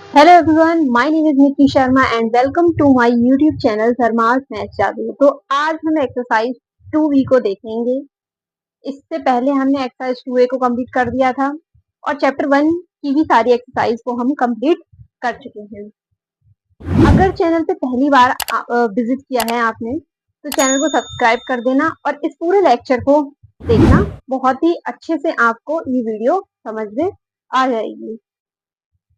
Hello everyone, my name is Nikki Sharma and welcome to my YouTube channel Sharma's math Jadoo. तो आज हम exercise 2B को देखेंगे। इससे पहले हमने एक्सरसाइज 2A को कंप्लीट कर दिया था और चैप्टर 1 की भी सारी एक्सरसाइज को हम कंप्लीट कर चुके हैं। अगर चैनल पे पहली बार विजिट किया है आपने तो चैनल को सब्सक्राइब कर देना और इस पूरे लेक्चर को देखना। बहुत ही अच्छे से आपको ये वीडियो समझ में आ जाएगी।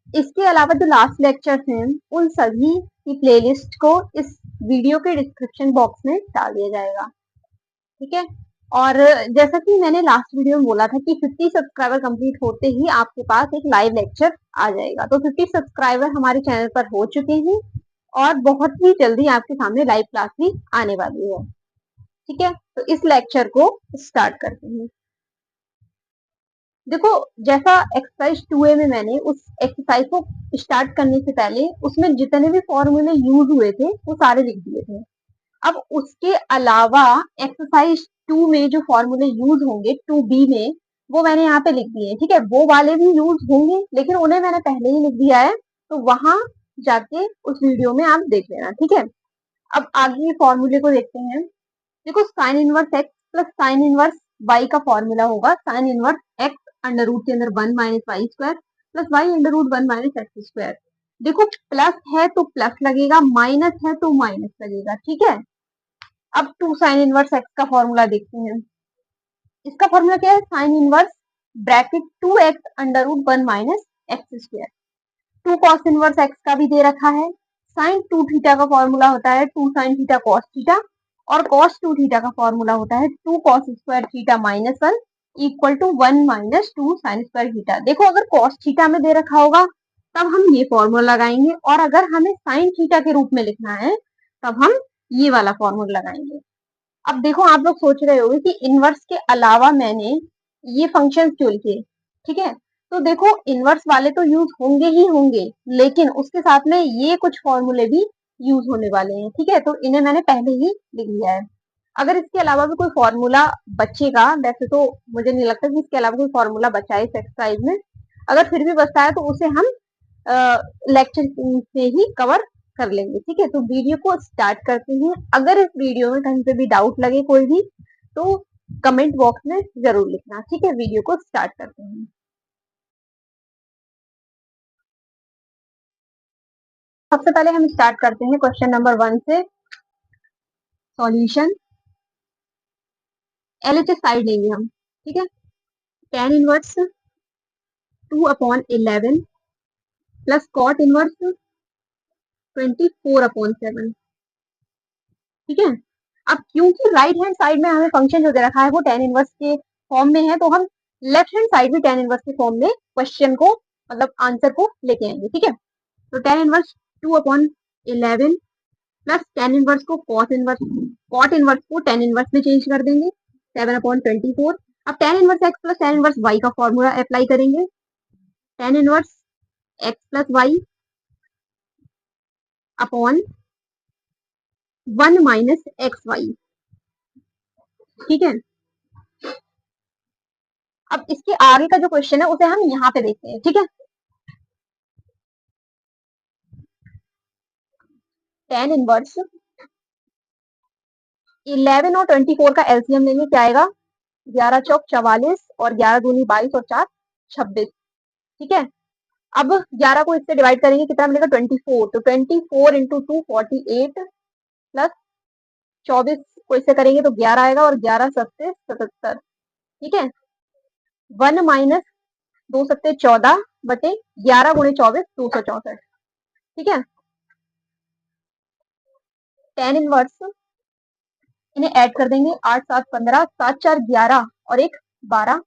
इसके अलावा जो लास्ट लेक्चर्स हैं उन सभी की प्लेलिस्ट को इस वीडियो के डिस्क्रिप्शन बॉक्स में डाल दिया जाएगा। ठीक है, और जैसा कि मैंने लास्ट वीडियो में बोला था कि 50 सब्सक्राइबर कंप्लीट होते ही आपके पास एक लाइव लेक्चर आ जाएगा। तो 50 सब्सक्राइबर हमारे चैनल पर हो चुके हैं और बहुत ही जल्दी आपके सामने लाइव क्लास भी आने वाली है। ठीक है, तो इस लेक्चर को स्टार्ट करते हैं। देखो, जैसा एक्सरसाइज 2A में मैंने उस एक्सरसाइज को स्टार्ट करने से पहले उसमें जितने भी फॉर्मूले यूज हुए थे वो सारे लिख दिए थे। अब उसके अलावा एक्सरसाइज 2 में जो फॉर्मूले यूज होंगे 2B में वो मैंने यहाँ पे लिख दिए हैं। ठीक है, वो वाले भी यूज होंगे लेकिन उन्हें मैंने पहले ही लिख दिया है, तो वहां जाके उस वीडियो में आप देख लेना। ठीक है, अब आगे फॉर्मूले को देखते हैं। देखो, sine inverse x plus sine inverse y का फॉर्मूला होगा sine inverse x under root के अंदर 1 minus Y square plus y under root 1 minus x square. देखो, प्लस है तो प्लस लगेगा, माइनस है तो माइनस लगेगा। ठीक है, अब टू साइन इनवर्स एक्स का फॉर्मूला देखते हैं। इसका फॉर्मूला क्या है? Sine inverse bracket 2x under root 1 minus x square. Two cos inverse x का भी दे रखा है। साइन 2 थीटा का फॉर्मूला होता है 2 साइन थीटा कॉस थीटा और कॉस 2 थीटा का फॉर्मूला होता है 2 cos square theta minus 1 equal to 1 minus 2 sine square theta. देखो, अगर कॉस थीटा में दे रखा होगा तब हम ये फॉर्मूला लगाएंगे और अगर हमें साइन थीटा के रूप में लिखना है तब हम ये वाला फॉर्मूला लगाएंगे। अब देखो, आप लोग सोच रहे होंगे कि इनवर्स के अलावा मैंने ये फंक्शन क्यों लिखे। ठीक है, तो देखो, इनवर्स वाले तो यूज होंगे ही होंगे लेकिन उसके साथ में ये कुछ फॉर्मूले भी यूज होने वाले हैं। ठीक है, तो इन्हें मैंने पहले ही लिख लिया है। अगर इसके अलावा भी कोई फॉर्मूला बचेगा, वैसे तो मुझे नहीं लगता कि इसके अलावा कोई फॉर्मूला बचा है इस एक्सरसाइज में, अगर फिर भी बचता है तो उसे हम लेक्चर से ही कवर कर लेंगे। ठीक है, तो वीडियो को स्टार्ट करते हैं। अगर इस वीडियो में कहीं पे भी डाउट लगे कोई भी तो कमेंट बॉक्स में जरूर लिखना। ठीक है, वीडियो को स्टार्ट करते हैं। सबसे पहले हम स्टार्ट करते हैं क्वेश्चन नंबर 1 से। सॉल्यूशन एलएचएस साइड लेंगे हम। ठीक है, tan inverse 2/11 plus cot inverse 24/7। ठीक है, अब क्योंकि राइट हैंड साइड में हमें फंक्शन जो दे रखा है वो tan इनवर्स के फॉर्म में है तो हम लेफ्ट हैंड साइड भी tan इनवर्स के फॉर्म में क्वेश्चन को मतलब आंसर को लेके आएंगे। ठीक है, तो tan inverse 2/11 plus tan inverse को कॉट इनवर्स को tan इनवर्स में चेंज कर देंगे 7/24। अब tan inverse x plus tan inverse y का फॉर्मूला अप्लाई करेंगे। tan inverse x plus y upon 1 minus x y. ठीक है, अब इसके आगे का जो क्वेश्चन है उसे हम यहाँ पे देखते हैं। ठीक है, tan इनवर्स 11 और 24 का एलसीएम लेंगे, क्या आएगा? 11 चौक 44 और 11 दूनी 22 और 4 26। ठीक है, अब 11 को इससे डिवाइड करेंगे, कितना मिलेगा? 24। तो 24 इंटू 2 48 प्लस 24 को इससे करेंगे तो 11 आएगा और 11 सत्ते 77। ठीक है, 1 माइनस 2 सत्ते 14 बटे 11 गुणे 24 264। ठीक है, tan इनवर्स इन्हें ऐड कर देंगे 8 7 15 7 4 11 और एक 12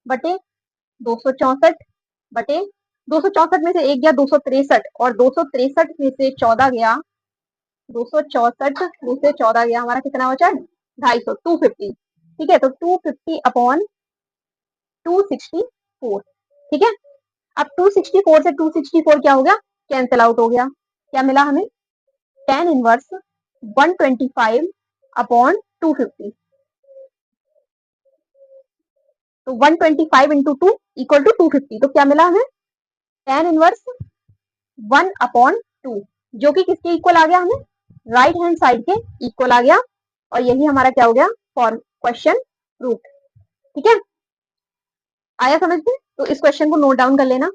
बटे 264 बटे 264 में से एक गया 263 और 263 में से 14 गया 264 में से 14 गया, हमारा कितना बचा? 250 250। ठीक है, तो 250 अपॉन 264। ठीक है, अब 264 से 264 क्या हो गया? कैंसिल आउट हो गया। क्या मिला हमें? tan inverse 125 upon 250। तो 125 इंटू 2 इक्वल टू 250। तो क्या मिला हमें? tan इनवर्स 1/2, जो कि किसके इक्वल आ गया, हमें राइट हैंड साइड के इक्वल आ गया, और यही हमारा क्या हो गया, फॉर क्वेश्चन प्रूफ। ठीक है, आया समझ में? तो इस क्वेश्चन को नोट डाउन कर लेना।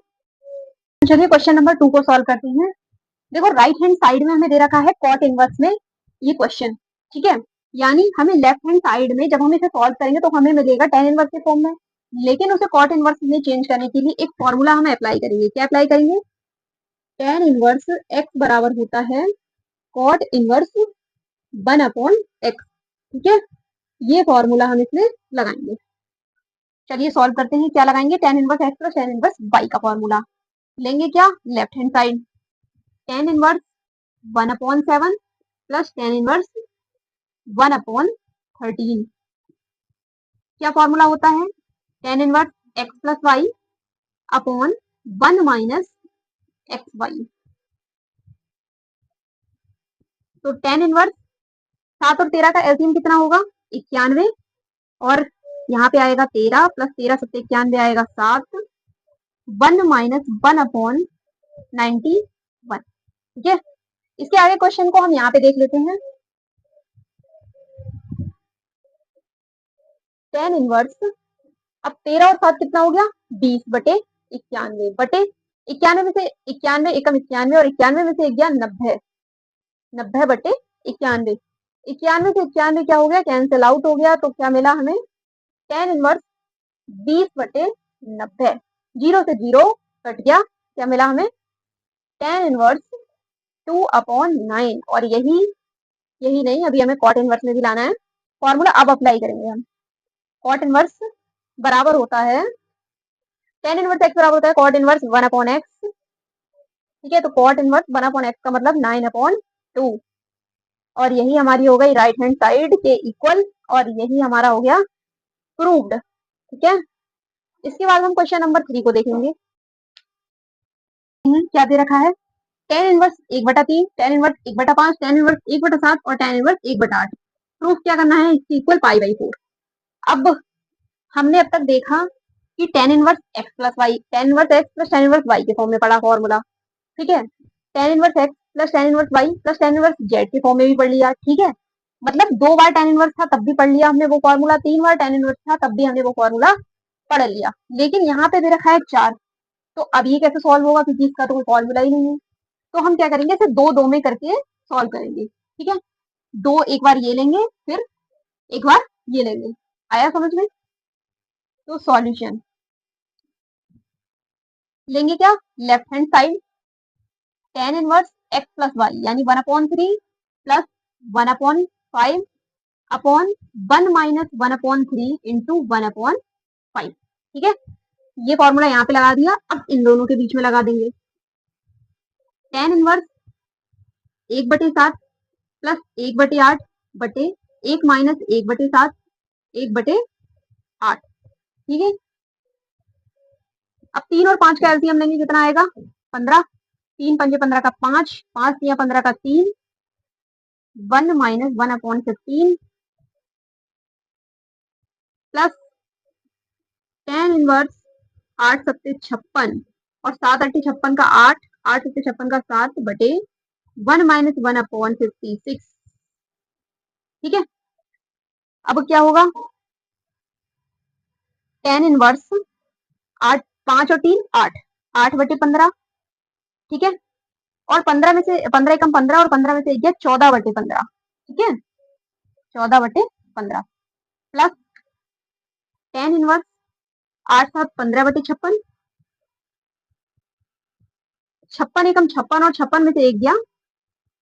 चलिए क्वेश्चन नंबर 2 को सॉल्व करते हैं। देखो राइट हैंड साइड में हमें दे रखा है कॉट इनवर्स में ये क्वेश्चन, ठीक है, यानी हमें लेफ्ट हैंड साइड में जब हम इसे सॉल्व करेंगे तो हमें मिलेगा tan इनवर्स के फॉर्म में, लेकिन उसे कॉट इनवर्स में चेंज करने के लिए एक फॉर्मूला हम अप्लाई करेंगे। क्या अप्लाई करेंगे? tan इनवर्स x बराबर होता है कॉट इनवर्स 1/x, ठीक है, ये फॉर्मूला हम इसमें लगाएंगे। चलिए सॉल्व करते हैं। क्या लगाएंगे? tan inverse x plus tan inverse y का फॉर्मूला लेंगे। क्या? Left hand side tan inverse 1/7 plus tan inverse 1/13। क्या फॉर्मूला होता है? tan inverse x plus y upon 1 minus x y. तो tan इनवर्स 7 और 13 का एलसीएम कितना होगा? 91, और यहाँ पे आएगा 13 प्लस 13 7 91 आएगा 7, 1 माइनस 1/91। ठीक है, इसके आगे क्वेश्चन को हम यहाँ पे देख लेते हैं। tan इनवर्स, अब 13 और 7 कितना हो गया? 20/91 बटे 91 में से 91 एकम 91 और 91 में से एक गया 90, 90/91। 91 से 91 क्या हो गया? कैंसिल आउट हो गया, तो क्या मिला हमें? tan इनवर्स 20/90, जीरो से जीरो कट गया, क्या मिला हमें? tan inverse 2/9। और यही नहीं, अभी हमें कॉट इनवर्स में भी लाना है। फॉर्मूला अब अप्लाई करेंगे हम। कॉट इनवर्स बराबर होता है tan इनवर्स x बराबर होता है कॉट इनवर्स 1/x। ठीक है, तो कॉट इनवर्स 1/x का मतलब 9/2, और यही हमारी हो गई राइट हैंड साइड के इक्वल, और यही हमारा हो गया प्रूव्ड। ठीक है, इसके बाद हम क्वेश्चन नंबर 3 को देखेंगे। क्या दे रखा है? tan inverse 1/3, tan inverse 1/5, tan inverse 1/7 और tan इनवर्स 1/8। प्रूफ क्या करना है? इसकी इक्वल π/4। अब हमने अब तक देखा कि tan inverse x plus y, tan inverse x plus tan inverse y के फॉर्म में पड़ा फॉर्मूला, ठीक है, tan inverse x plus tan inverse y plus tan inverse z के फॉर्म में भी पढ़ लिया। ठीक है, मतलब 2 बार tan इनवर्स था तब भी पढ़ लिया हमने वो फॉर्मूला, 3 बार tan इनवर्स था तब भी हमने वो फॉर्मूला पढ़ लिया। लेकिन यहाँ पे दे रखा है 4, तो अब ये कैसे सॉल्व होगा, क्योंकि इसका तो कोई फॉर्मूला ही नहीं है। तो हम क्या करेंगे? इसे दो दो में करके सॉल्व करेंगे। ठीक है, दो एक बार ये लेंगे, फिर एक बार ये लेंगे। आया समझ में? तो सॉल्यूशन लेंगे क्या? Left hand side tan inverse x plus y यानी 1/3 प्लस 1/5 अपॉन 1 माइनस 1/3 इंटू 1/5। ठीक है, ये फॉर्मूला यहाँ पे लगा दिया। अब इन दोनों के बीच में लगा देंगे। tan इनवर्स 1/7 प्लस 1/8 बटे 1 माइनस 1/7 1/8। ठीक है, अब 3 और 5 का एलसीएम लेंगे, कितना आएगा? 15, 3 पंजे 15 का 5, 5 या 15 का 3, 1 माइनस 1/15 प्लस tan इनवर्स 8 सत्ते 56 और 7 अट्ठे 56 का 8, 8 सत्ते 56 का 7 बटे 1 माइनस 1/56। ठीक है, अब क्या होगा? tan इनवर्स 8, 5 और 3 8, 8/15। ठीक है, और 15 में से 15 एकम 15 और 15 में से एक गया 14/15। ठीक है, 14/15 प्लस tan इनवर्स 8 7 15/56, 56 एकम 56 और 56 में से एक गया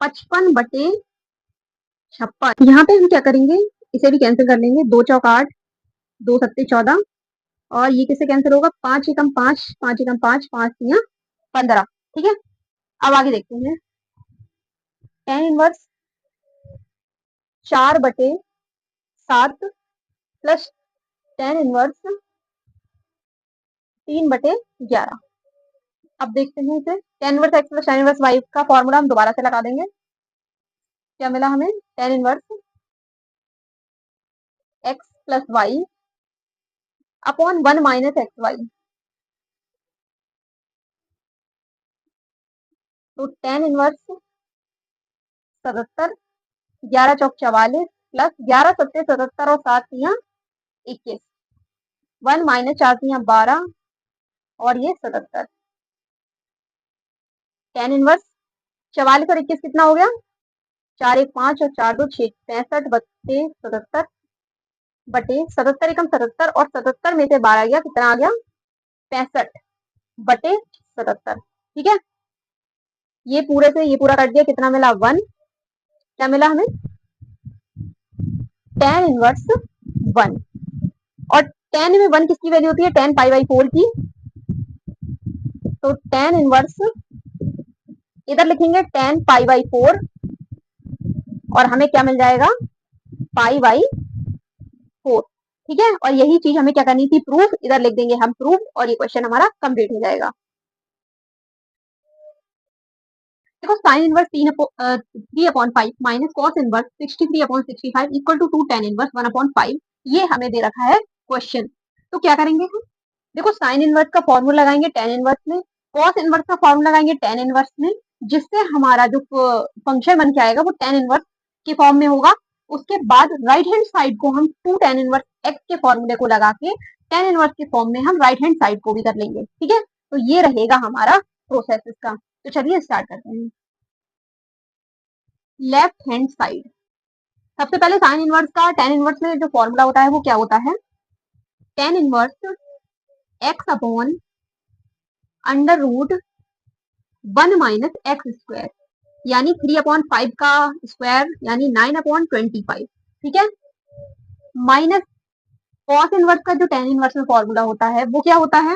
55/56। यहाँ पे हम क्या करेंगे? इसे भी कैंसिल कर लेंगे। 2 चौक 8, 2 सत्ते 14, और ये किससे कैंसिल होगा? 5 एकम 5, 5 एकम 5, 5 या 15। ठीक है, अब आगे देखते हैं। tan inverse 4/7 plus tan inverse 3/11। अब देखते हैं इसे। tan inverse x plus tan inverse y का फॉर्मूला हम दोबारा से लगा देंगे। क्या मिला हमें? tan inverse x plus y upon 1 minus x y. तो tan इनवर्स 77, 11 चौक 44 प्लस 11 सत्ते 77 और 7 तियां 21, 1 माइनस 4 तियां 12 और ये 77। tan इनवर्स 44 और 21 कितना हो गया? 4 1 5 और 4 2 6, 65 बटे 77 बटे 77 एकम 77 और 77 में से 12 गया, कितना आ गया? 65 बटे 77। ठीक है, ये पूरे से ये पूरा कट दिया, कितना मिला? 1। क्या मिला हमें? tan inverse 1। और tan में 1 किसकी वैल्यू होती है? tan पाई बाई 4 की। तो tan इनवर्स इधर लिखेंगे tan पाई बाई 4 और हमें क्या मिल जाएगा? Pi by 4। ठीक है, और यही चीज हमें क्या करनी थी? प्रूफ। इधर लिख देंगे हम प्रूफ और ये क्वेश्चन हमारा कंप्लीट हो जाएगा। देखो sine inverse 3/5 minus cos inverse 63/65 equal to 2 tan inverse 1/5, ये हमें दे रखा है क्वेश्चन। तो क्या करेंगे हम? देखो साइन इनवर्स का फॉर्मूला लगाएंगे tan इनवर्स में, कॉस इनवर्स का फॉर्मूला लगाएंगे tan इनवर्स में, जिससे हमारा जो फंक्शन बन के आएगा वो tan इनवर्स के फॉर्म में होगा। उसके बाद राइट हैंड साइड को हम 2 tan इनवर्स x के फॉर्मूले को लगा के tan इनवर्स के फॉर्म में हम राइट हैंड साइड को भी कर लेंगे। ठीक है, तो ये रहेगा हमारा प्रोसेस इसका। तो चलिए स्टार्ट करते हैं। लेफ्ट हैंड साइड, सबसे पहले साइन इनवर्स का tan इनवर्स में जो फॉर्मूला होता है वो क्या होता है? tan inverse x upon under root 1 minus x square, यानी 3/5 का स्क्वायर यानी 9/25। ठीक है, माइनस कॉस इनवर्स का जो tan इनवर्स में फॉर्मूला होता है वो क्या होता है?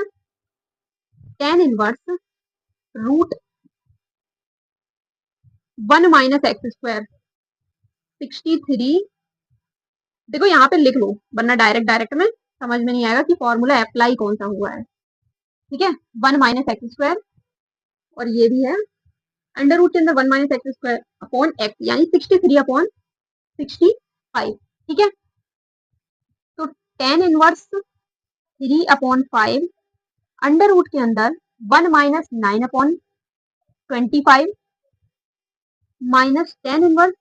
tan inverse root 1 minus x square 63। देखो यहाँ पे लिख लो, वरना डायरेक्ट में समझ में नहीं आएगा कि फॉर्मूला अप्लाई कौन सा हुआ है। ठीक है, 1 माइनस एक्स स्क्वायर और ये भी है अंडर रूट के अंदर 1 minus x square upon x, यानी 63/65। ठीक है, तो tan इनवर्स 3/5 अंडर रूट के अंदर 1 minus 9/25 minus tan inverse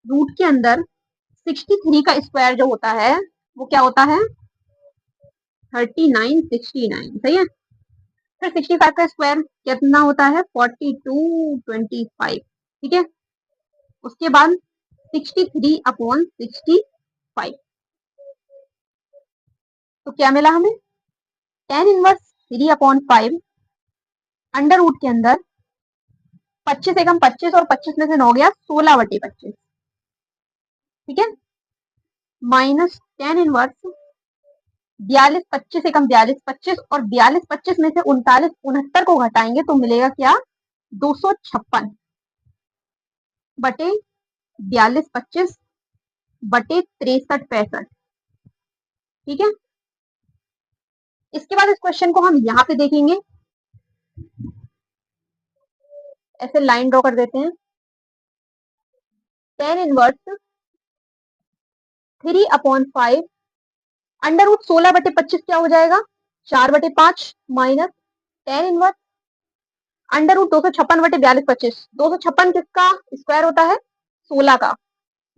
root के अंदर 63 का स्क्वायर जो होता है वो क्या होता है? 3969। सही है, फिर 65 का स्क्वायर कितना होता है? 4225। ठीक है, उसके बाद 63/65। तो क्या मिला हमें? tan इनवर्स 3/5 अंडर रूट के अंदर 25 एकम 25 और 25 में से 9 गया, 16/25। ठीक है, माइनस tan इनवर्स 42 25 एकम 42 25 और 42 25 में से 39 69 को घटाएंगे तो मिलेगा क्या? 256 बटे 42 25 बटे 63 65। ठीक है, इसके बाद इस क्वेश्चन को हम यहाँ पे देखेंगे, ऐसे लाइन ड्रॉ कर देते हैं। tan इनवर्स 3/5 अंडर रूट 16/25 क्या हो जाएगा? 4/5 minus tan inverse under root 256/42 25। 256 किसका स्क्वायर होता है? 16 का।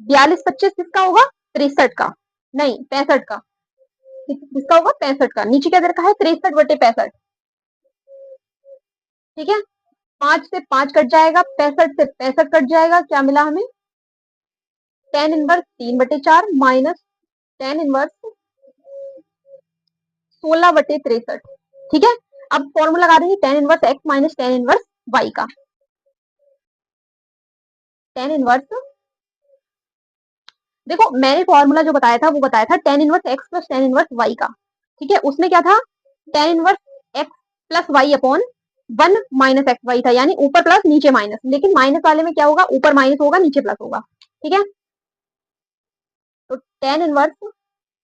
42 25 किसका होगा? 63 का, नहीं 65 का। किसका होगा? 65 का। नीचे क्या दे रखा है? 63/65। ठीक है, 5 से 5 कट जाएगा, 65 से 65 कट जाएगा, क्या मिला हमें? tan inverse 3/4 minus tan inverse 16/63। ठीक है, अब फॉर्मूला लगा देंगे tan inverse x minus tan inverse y का। tan इनवर्स, देखो मैंने फॉर्मूला जो बताया था वो बताया था tan inverse x plus tan inverse y का। ठीक है, उसमें क्या था? tan inverse x plus y upon 1 minus x y था, यानी ऊपर प्लस नीचे माइनस। लेकिन माइनस वाले में क्या होगा? ऊपर माइनस होगा, नीचे प्लस होगा। ठीक है, तो tan इनवर्स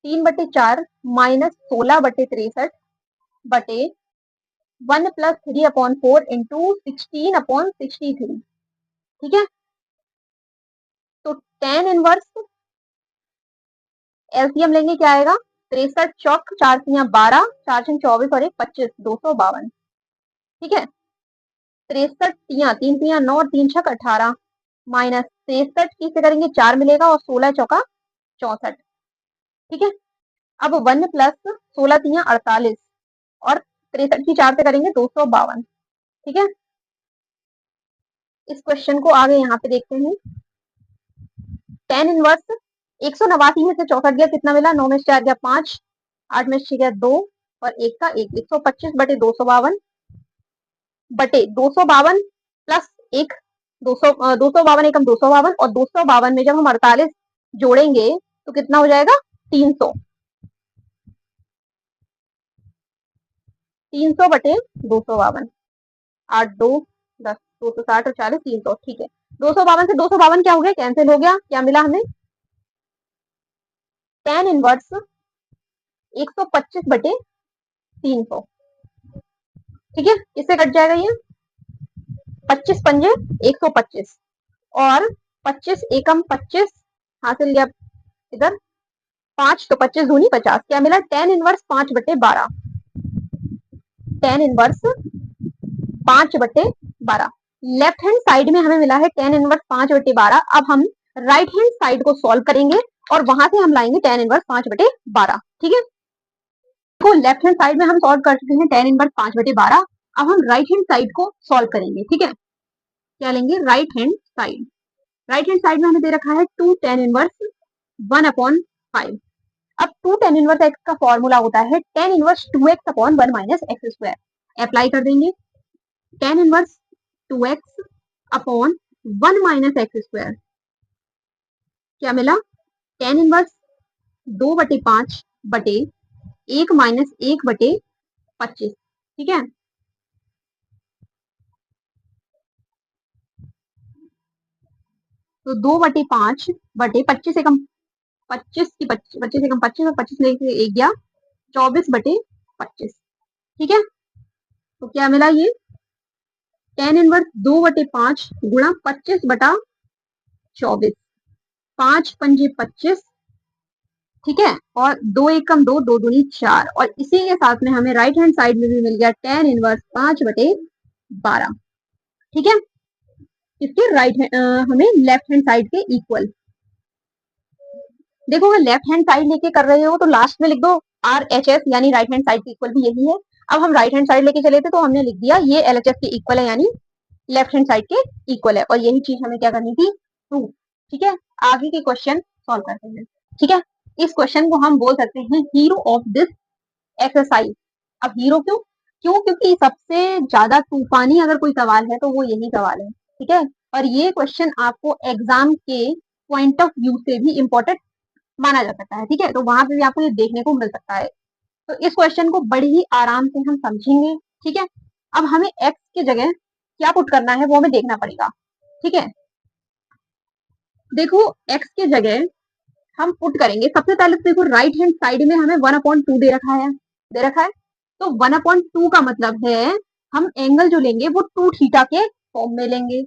3/4 माइनस 16/63 बटे 1 प्लस 3/4 इंटू 16/63। ठीक है, तो tan इनवर्स एलसीएम लेंगे, क्या आएगा? 63 चौक 4 तियां 12, 4 छंग 24 और 1 25, 252। ठीक है, 63 तिया 3 तिया 9 और 3 छक 18 माइनस 63 की से करेंगे 4 मिलेगा और 16 चौका 64। ठीक है, अब 1 प्लस 16 तिया 48 और 63 की 4 से करेंगे 252। ठीक है, इस क्वेश्चन को आगे यहाँ पे देखते हैं। tan इनवर्स 189 में से 64 गया, कितना मिला? 9 में से 4 गया 5, 8 में से 6 गया 2 और 1 का 1, 125 बटे 252 बटे 252 प्लस 1, 252 एकम 252 और 252 में जब हम 48 जोड़ेंगे तो कितना हो जाएगा? 300। 300 बटे 252, 8 2 10, 260 और 40 300। ठीक है, 252 से 252 क्या हो गया? कैंसिल हो गया। क्या मिला हमें? tan इनवर्स 125 बटे 300। ठीक है, इससे कट जाएगा ये 25 पंजे 125 और 25 एकम 25 हासिल लिया इधर 5 तो 25 दूनी 50। क्या मिला? tan इनवर्स 5 बटे 12। tan इनवर्स 5 बटे 12 लेफ्ट हैंड साइड में हमें मिला है tan इनवर्स 5 बटे 12। अब हम राइट हैंड साइड को सॉल्व करेंगे और वहां से हम लाएंगे tan इनवर्स 5 बटे 12। ठीक है, तो लेफ्ट हैंड साइड में हम सॉल्व कर चुके हैं tan इनवर्स 5 बटे 12। अब हम राइट हैंड साइड को सॉल्व करेंगे। ठीक है, क्या लेंगे? Right hand side. Right hand side में हमें दे रखा है 2 tan इनवर्स 1/5। अब 2 tan इनवर्स x का फॉर्मूला होता है tan inverse 2x upon 1 minus x square. Apply कर देंगे tan inverse 2x upon 1 minus x square. क्या मिला? tan इनवर्स 2 बटे 5 बटे 1 माइनस 1 बटे 25। ठीक है, तो 2 बटे 5 बटे 25 एकम 25 की 25 एकम 25 और 25 में से 1 गया 24 बटे 25। ठीक है, तो क्या मिला? ये tan इनवर्स 2 बटे 5 गुणा 25 बटा 24, 5 पंजे 25। ठीक है, और 2 एकम 2, 2 दूनी 4 और इसी के साथ में हमें राइट हैंड साइड में भी मिल गया tan इनवर्स 5 बटे 12। ठीक है, इसके राइट हमें लेफ्ट हैंड साइड के इक्वल। देखो अगर लेफ्ट हैंड साइड लेके कर रहे हो तो लास्ट में लिख दो RHS यानी राइट हैंड साइड के इक्वल भी यही है। अब हम राइट हैंड साइड लेके चले थे तो हमने लिख दिया ये LHS के इक्वल है यानी लेफ्ट हैंड साइड के इक्वल है और यही चीज हमें क्या करनी थी? प्रूव। ठीक है, आगे के क्वेश्चन सॉल्व करते हैं। ठीक है, इस क्वेश्चन को हम बोल सकते हैं हीरो ऑफ दिस एक्सरसाइज। अब हीरो क्यों? क्योंकि सबसे ज्यादा तूफानी अगर कोई सवाल है तो वो यही सवाल है। ठीक है, और ये क्वेश्चन आपको एग्जाम के पॉइंट ऑफ व्यू से भी इम्पोर्टेंट माना जा सकता है। ठीक है, तो वहां पे भी आपको ये देखने को मिल सकता है। तो इस क्वेश्चन को बड़ी ही आराम से हम समझेंगे। ठीक है, अब हमें एक्स की जगह क्या पुट करना है वो हमें देखना पड़ेगा। ठीक है, देखो एक्स की जगह हम पुट करेंगे। सबसे पहले तो देखो राइट हैंड साइड में हमें 1/2 दे रखा है, तो 1/2 का मतलब है हम एंगल जो लेंगे वो 2 थीटा के फॉर्म में लेंगे।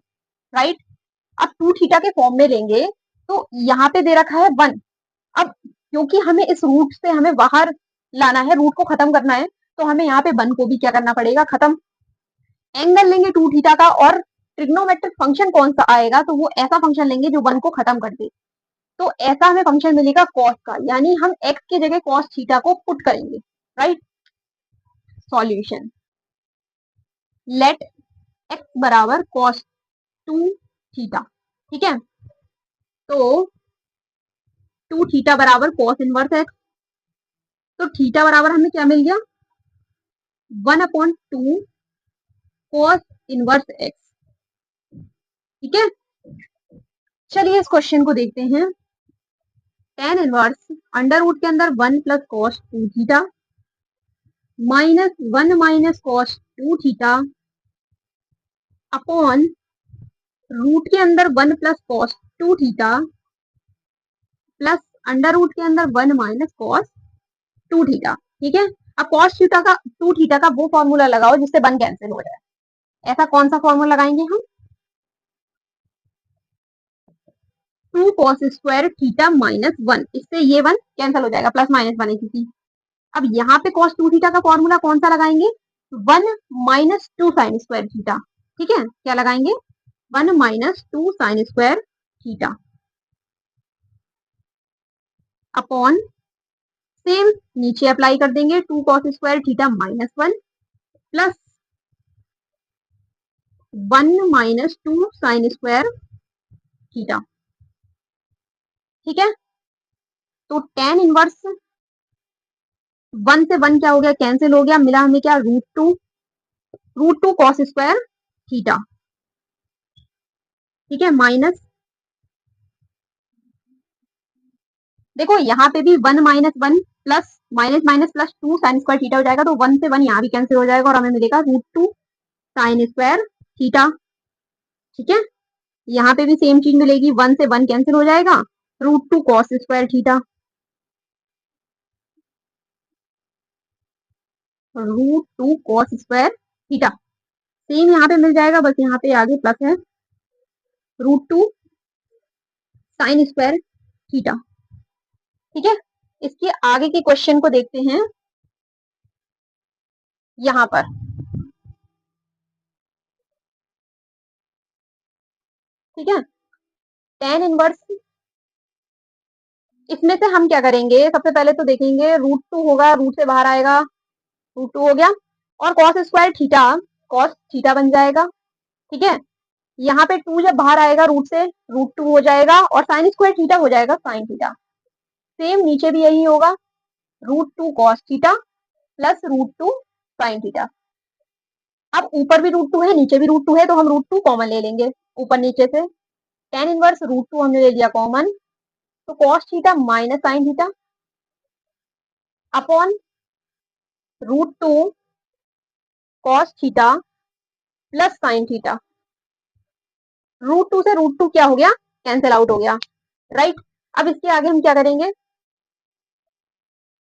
राइट, अब 2 थीटा के फॉर्म में लेंगे तो यहाँ पे दे रखा है 1। अब क्योंकि हमें इस रूट से हमें बाहर लाना है, रूट को खत्म करना है, तो हमें यहाँ पे 1 को भी क्या करना पड़ेगा? खत्म। एंगल लेंगे 2 थीटा का और ट्रिग्नोमेट्रिक फंक्शन कौन सा आएगा? तो वो ऐसा फंक्शन लेंगे जो 1 को खत्म कर दे। तो ऐसा हमें फंक्शन मिलेगा कॉस का, यानी हम एक्स की जगह कॉस थीटा को पुट करेंगे। राइट, सॉल्यूशन लेट एक्स बराबर कॉस 2 थीटा। ठीक है, तो 2 थीटा बराबर कॉस इनवर्स एक्स, तो थीटा बराबर हमें क्या मिल गया? 1/2 कॉस इनवर्स एक्स। ठीक है, चलिए इस क्वेश्चन को देखते हैं। tan इनवर्स अंडर रूट के अंदर 1 plus cos 2 theta minus 1 minus cos 2 theta upon root के अंदर 1 plus cos 2 theta plus under root के अंदर 1 माइनस कॉस 2 थीटा। ठीक है, अब कॉस थीटा का 2 थीटा का वो फॉर्मूला लगाओ जिससे 1 कैंसिल हो जाए। ऐसा कौन सा फॉर्मूला लगाएंगे हम? 2 कॉस स्क्वायर थीटा माइनस 1, इससे ये 1 कैंसिल हो जाएगा, प्लस माइनस 1 है क्योंकि। अब यहाँ पे कॉस 2 थीटा का फॉर्मूला कौन सा लगाएंगे? 1 माइनस 2 साइन स्क्वायर थीटा। ठीक है, क्या लगाएंगे 1 minus 2 sine square theta upon same नीचे अप्लाई कर देंगे 2 cos square theta -1 plus 1 minus 2 sine square theta. ठीक है, तो tan इनवर्स 1 से 1 क्या हो गया, कैंसिल हो गया, मिला हमें क्या √2 कॉस स्क्वायर थीटा। ठीक है, माइनस देखो यहाँ पे भी 1 minus 1 plus minus minus plus 2 sine square theta हो जाएगा, तो 1 से 1 यहाँ भी कैंसिल हो जाएगा और हमें मिलेगा √2 साइन स्क्वायर थीटा। ठीक है, यहाँ पे भी सेम चीज मिलेगी, 1 से 1 कैंसिल हो जाएगा, √2 cos square theta, √2 cos square theta. Same यहाँ पे मिल जाएगा, बस यहाँ पे आगे प्लस है, √2 साइन स्क्वायर थीटा। ठीक है, इसके आगे के क्वेश्चन को देखते हैं। यहाँ पर ठीक है, tan इनवर्स इसमें से हम क्या करेंगे, सबसे पहले तो देखेंगे √2 होगा, रूट से बाहर आएगा, √2 हो गया, और cos square theta cos theta बन जाएगा। ठीक है, यहाँ पे 2 जब बाहर आएगा रूट से, √2 हो जाएगा और साइन स्क्वायर थीटा हो जाएगा साइन थीटा। सेम नीचे भी यही होगा, √2 cos theta plus √2 sine theta. अब ऊपर भी √2 है, नीचे भी √2 है, तो हम √2 कॉमन ले लेंगे ऊपर नीचे से। tan इनवर्स √2 हमने ले लिया कॉमन, तो cos theta minus sine theta upon √2 cos theta plus sine theta. √2 से √2 क्या हो गया, कैंसिल आउट हो गया, राइट। अब इसके आगे हम क्या करेंगे,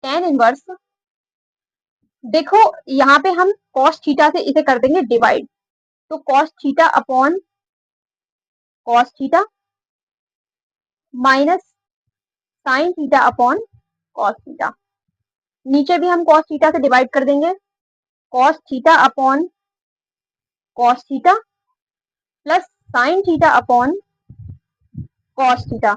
tan इनवर्स देखो यहाँ पे हम कॉस थीटा से इसे कर देंगे डिवाइड, तो cos theta upon cos theta minus sine theta upon cos theta. नीचे भी हम कॉस थीटा से डिवाइड कर देंगे, cos theta upon cos theta plus sine theta upon cos theta.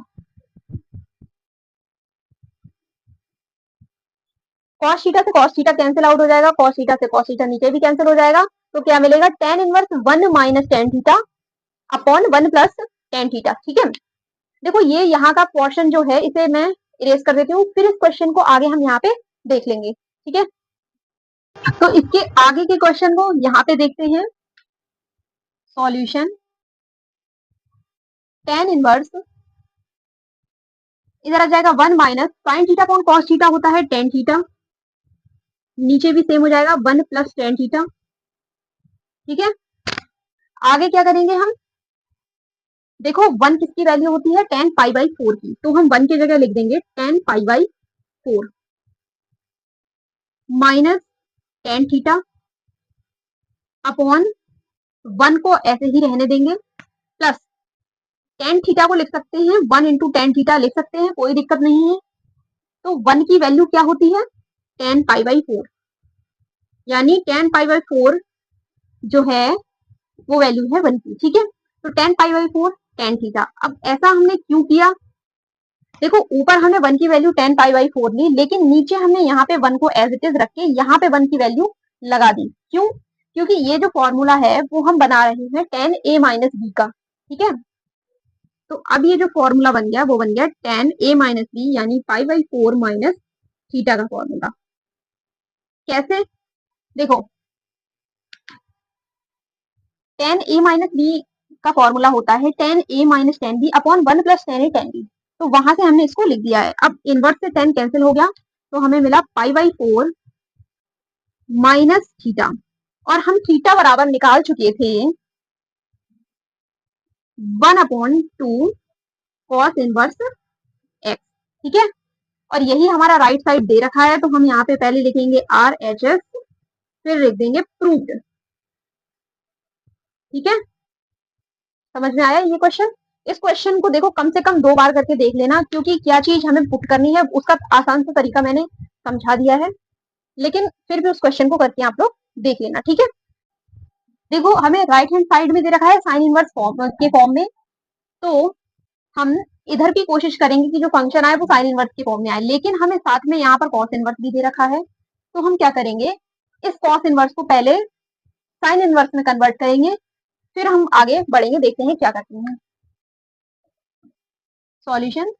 Cos theta से कॉस थीटा कैंसिल आउट हो जाएगा, cos theta से कॉस थीटा नीचे भी कैंसिल हो जाएगा, तो क्या मिलेगा tan inverse 1 minus tan theta upon 1 plus tan theta. ठीक है, देखो ये यहाँ का पोर्शन जो है इसे मैं इरेज कर देती हूँ, फिर इस क्वेश्चन को आगे हम यहाँ पे देख लेंगे। ठीक है, तो इसके आगे के क्वेश्चन को यहाँ पे देखते हैं। सॉल्यूशन tan इनवर्स इधर आ जाएगा 1 minus sine theta upon cos theta होता है tan थीटा, नीचे भी सेम हो जाएगा 1 प्लस tan थीटा। ठीक है, आगे क्या करेंगे हम, देखो 1 किसकी वैल्यू होती है tan पाई बाई 4 की, तो हम 1 की जगह लिख देंगे tan pi by 4 minus tan theta upon 1 को ऐसे ही रहने देंगे, प्लस tan थीटा को लिख सकते हैं 1 इंटू tan थीटा लिख सकते हैं, कोई दिक्कत नहीं है। तो 1 की वैल्यू क्या होती है tan पाई बाई 4, यानी tan पाई बाई 4 जो है वो वैल्यू है 1 की। ठीक है, तो tan pi by 4 tan theta. अब ऐसा हमने क्यों किया, देखो ऊपर हमने 1 की वैल्यू tan पाई बाई 4 ली, लेकिन नीचे हमने यहाँ पे 1 को एज इट इज रख के यहाँ पे 1 की वैल्यू लगा दी। क्यों, क्योंकि ये जो फॉर्मूला है वो हम बना रहे हैं tan a माइनस बी का। ठीक है, तो अब ये जो फॉर्मूला बन गया वो बन गया tan a माइनस बी, यानी पाई बाई 4 माइनस थीटा का फॉर्मूला। कैसे, देखो tan a माइनस बी का फॉर्मूला होता है tan a minus tan b upon 1 plus tan a tan b, तो वहां से हमने इसको लिख दिया है। अब इनवर्स से tan कैंसिल हो गया, तो हमें मिला पाई बाई 4 माइनस थीटा, और हम थीटा बराबर निकाल चुके थे 1/2 कॉस इनवर्स एक्स। ठीक है, और यही हमारा राइट साइड दे रखा है, तो हम यहाँ पे पहले लिखेंगे RHS, फिर लिख देंगे प्रूव्ड। ठीक है, समझ में आया ये क्वेश्चन। इस क्वेश्चन को देखो कम से कम 2 बार करके देख लेना, क्योंकि क्या चीज हमें पुट करनी है उसका आसान सा तरीका मैंने समझा दिया है, लेकिन फिर भी उस क्वेश्चन को करके आप लोग देख लेना। ठीक है, देखो हमें राइट हैंड साइड में दे रखा है साइन इनवर्स के फॉर्म में, तो हम इधर की कोशिश करेंगे कि जो फंक्शन आए वो साइन इनवर्स के फॉर्म में आए, लेकिन हमें साथ में यहाँ पर कॉस इनवर्स भी दे रखा है, तो हम क्या करेंगे, इस कॉस इनवर्स को पहले साइन इनवर्स में कन्वर्ट करेंगे, फिर हम आगे बढ़ेंगे, देखते हैं क्या करते हैं। Solution,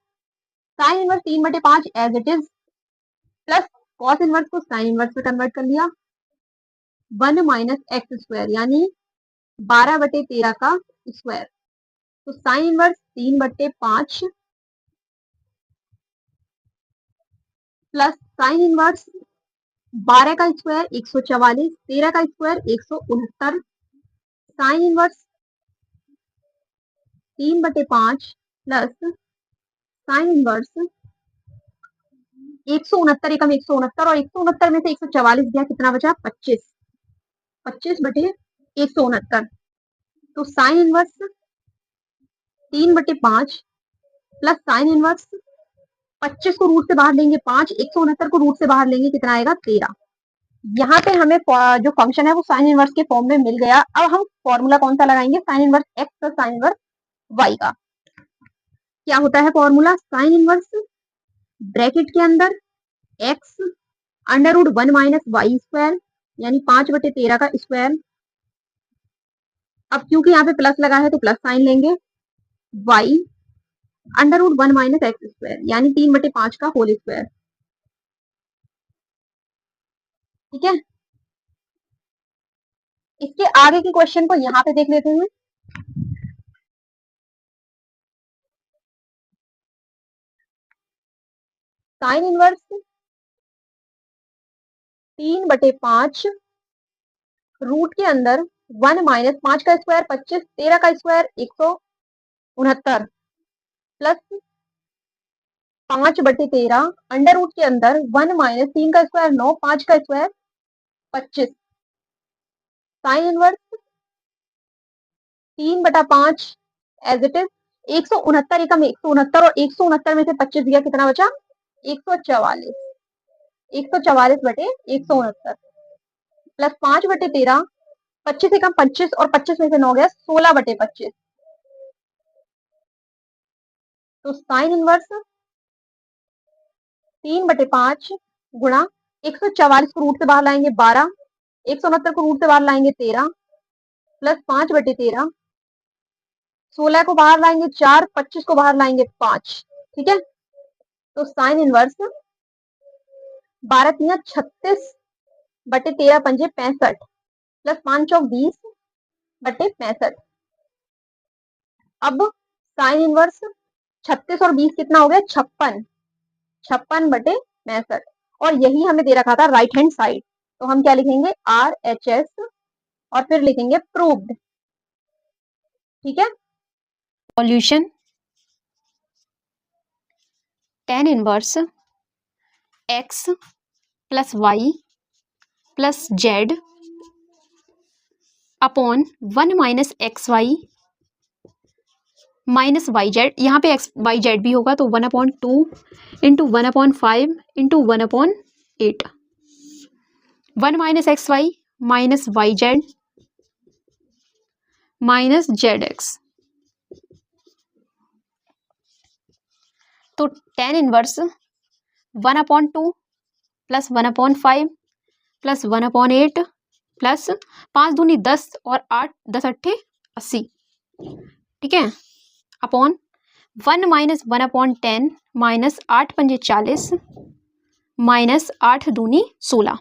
sine inverse 3/5 as it is plus cos inverse को साइन इनवर्स में कन्वर्ट कर लिया, 1 माइनस एक्स स्क्वायर यानी 12/13 का स्क्वायर, तो sine inverse 3/5 plus sine inverse 12 का स्क्वायर 144, 13 का square 169, sign inverse 3/5 plus sine inverse 169 एकम 169 और 169 में से 144 गया, कितना बचा 25, 25/169, तो sine inverse 3/5 plus sine inverse 25 को रूट से बाहर लेंगे 5, 169 को रूट से बाहर लेंगे, कितना आएगा 13। यहाँ पे हमें जो फंक्शन है वो साइन इनवर्स के फॉर्म में मिल गया। अब हम फॉर्मूला कौन सा लगाएंगे, sine inverse x plus sine inverse y का। क्या होता है फॉर्मूला, साइन इनवर्स ब्रैकेट के अंदर x under root 1 minus Y square यानी 5/13 का स्क्वायर, अब क्योंकि यहाँ पे प्लस लगा है तो प्लस साइन लेंगे, y under root 1 minus x square यानी 3/5 का होल स्क्वायर, ठीक है। इसके आगे के क्वेश्चन को यहाँ पे देख लेते हैं। साइन इनवर्स 3/5 रूट के अंदर 1 माइनस 5 का स्क्वायर 25, 13 का स्क्वायर 169 प्लस 5/13 अंडर रूट के अंदर 1 माइनस 3 का स्क्वायर 9, 5 का square 25, sine inverse 3/5 as it is 169 एकम 169 और 169 में से 25 दिया, कितना बचा 144, 144/169 प्लस 5/13, 25 एकम 25 और 25 में से 9 गया 16/25, तो साइन इनवर्स 3/5 गुणा 144 को रूट से बाहर लाएंगे 12, 169 को रूट से बाहर लाएंगे 13 प्लस 5/13, 16 को बाहर लाएंगे 4, 25 को बाहर लाएंगे 5, ठीक है। तो साइन इनवर्स 12 × 36/13 पंजे 65 प्लस 5 चौक 20/65, अब साइन इनवर्स 36 और 20 कितना हो गया 56, 56/65 और यही हमें दे रखा था राइट हैंड साइड, तो हम क्या लिखेंगे RHS और फिर लिखेंगे प्रूव्ड, ठीक है। Solution, tan inverse x plus y plus z upon 1 minus x y minus y z, यहाँ पे एक्स वाई जेड भी होगा तो 1/2 into 1/5 into 1/8, 1 minus x y minus y z minus z x, तो tan inverse 1/2 plus 1/5 plus 1/8 plus 5 दूनी 10 और 8 10 अट्ठे 80, ठीक है, अपॉन 1 माइनस 1/10 माइनस 8 पंजे 40 माइनस 8 दूनी 16।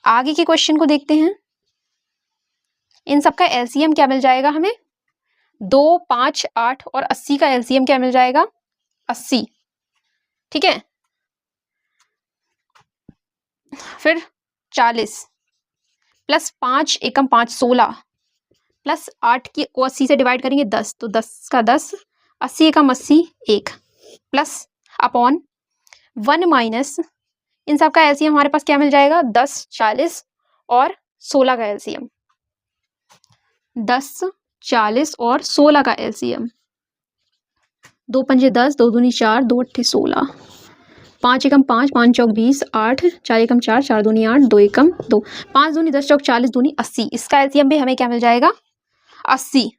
आगे के क्वेश्चन को देखते हैं। इन सबका एलसीएम क्या मिल जाएगा हमें, 2, 5, 8 और 80 का एलसीएम क्या मिल जाएगा 80, ठीक है। फिर 40 प्लस 5 एकम 5 16 प्लस 8 को 80 से डिवाइड करेंगे 10, तो 10 का 10, 80 एकम 80 1 प्लस अपॉन 1 माइनस इन सब का एलसीएम हमारे पास क्या मिल जाएगा 10, 40 और 16 का एलसीएम, 10, 40 और 16 का एलसीएम, 2 पंजे 10, 2 दूनी 4, 2 अट्ठे 16, 5 एकम 5, 5 चौक 20, 8, 4 एकम 4, 4 दूनी 8, 2 एकम 2, 5 दूनी 10 चौक 40, दूनी 80। इसका एलसीएम भी हमें क्या मिल जाएगा? 80।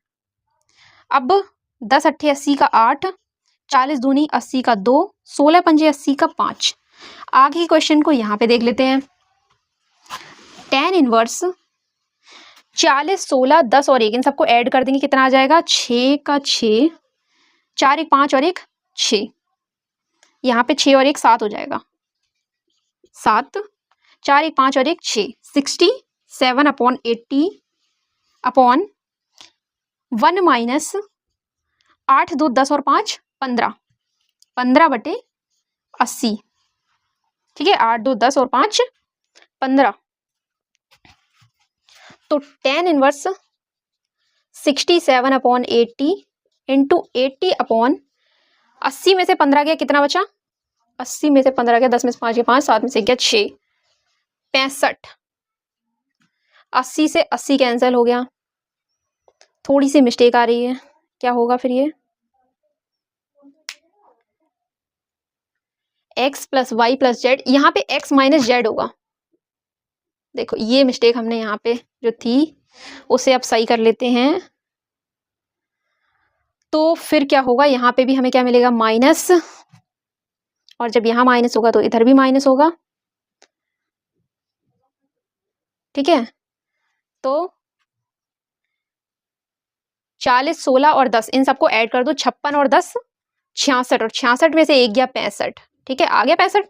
अब 10 अट्ठे 80 का 8, 40 दूनी 80 का 2, 16 पंजे 80 का 5। आगे क्वेश्चन को यहाँ पे देख लेते हैं। tan इनवर्स 40, 16, 10 और 1 इन सबको ऐड कर देंगे, कितना आ जाएगा? 6 का 6, 4 एक 5 और 1 6। यहाँ पे 6 और 1 7 हो जाएगा, 7, 4 एक 5 और 1 6, 67/80 अपॉन 1 माइनस 8 2 10 और 5 15, 15/80। ठीक है, 8 2 10 और 5 15। तो tan इनवर्स 67/80 इंटू 80/80 में से 15 गया, कितना बचा? 80 में से 15 गया, 10 में से 5 गया 5, 7 में से गया 6, 65। 80 से 80 कैंसिल हो गया, थोड़ी सी मिस्टेक आ रही है, क्या होगा फिर? ये x plus y plus z, यहाँ पे x माइनस जेड होगा। देखो ये मिस्टेक हमने यहाँ पे जो थी उसे अब सही कर लेते हैं। तो फिर क्या होगा, यहाँ पे भी हमें क्या मिलेगा? माइनस, और जब यहाँ माइनस होगा तो इधर भी माइनस होगा। ठीक है, तो 40, 16 और 10 इन सबको ऐड कर दो, 56 और 10 66, और 66 में से एक गया 65। ठीक है, आ गया 65।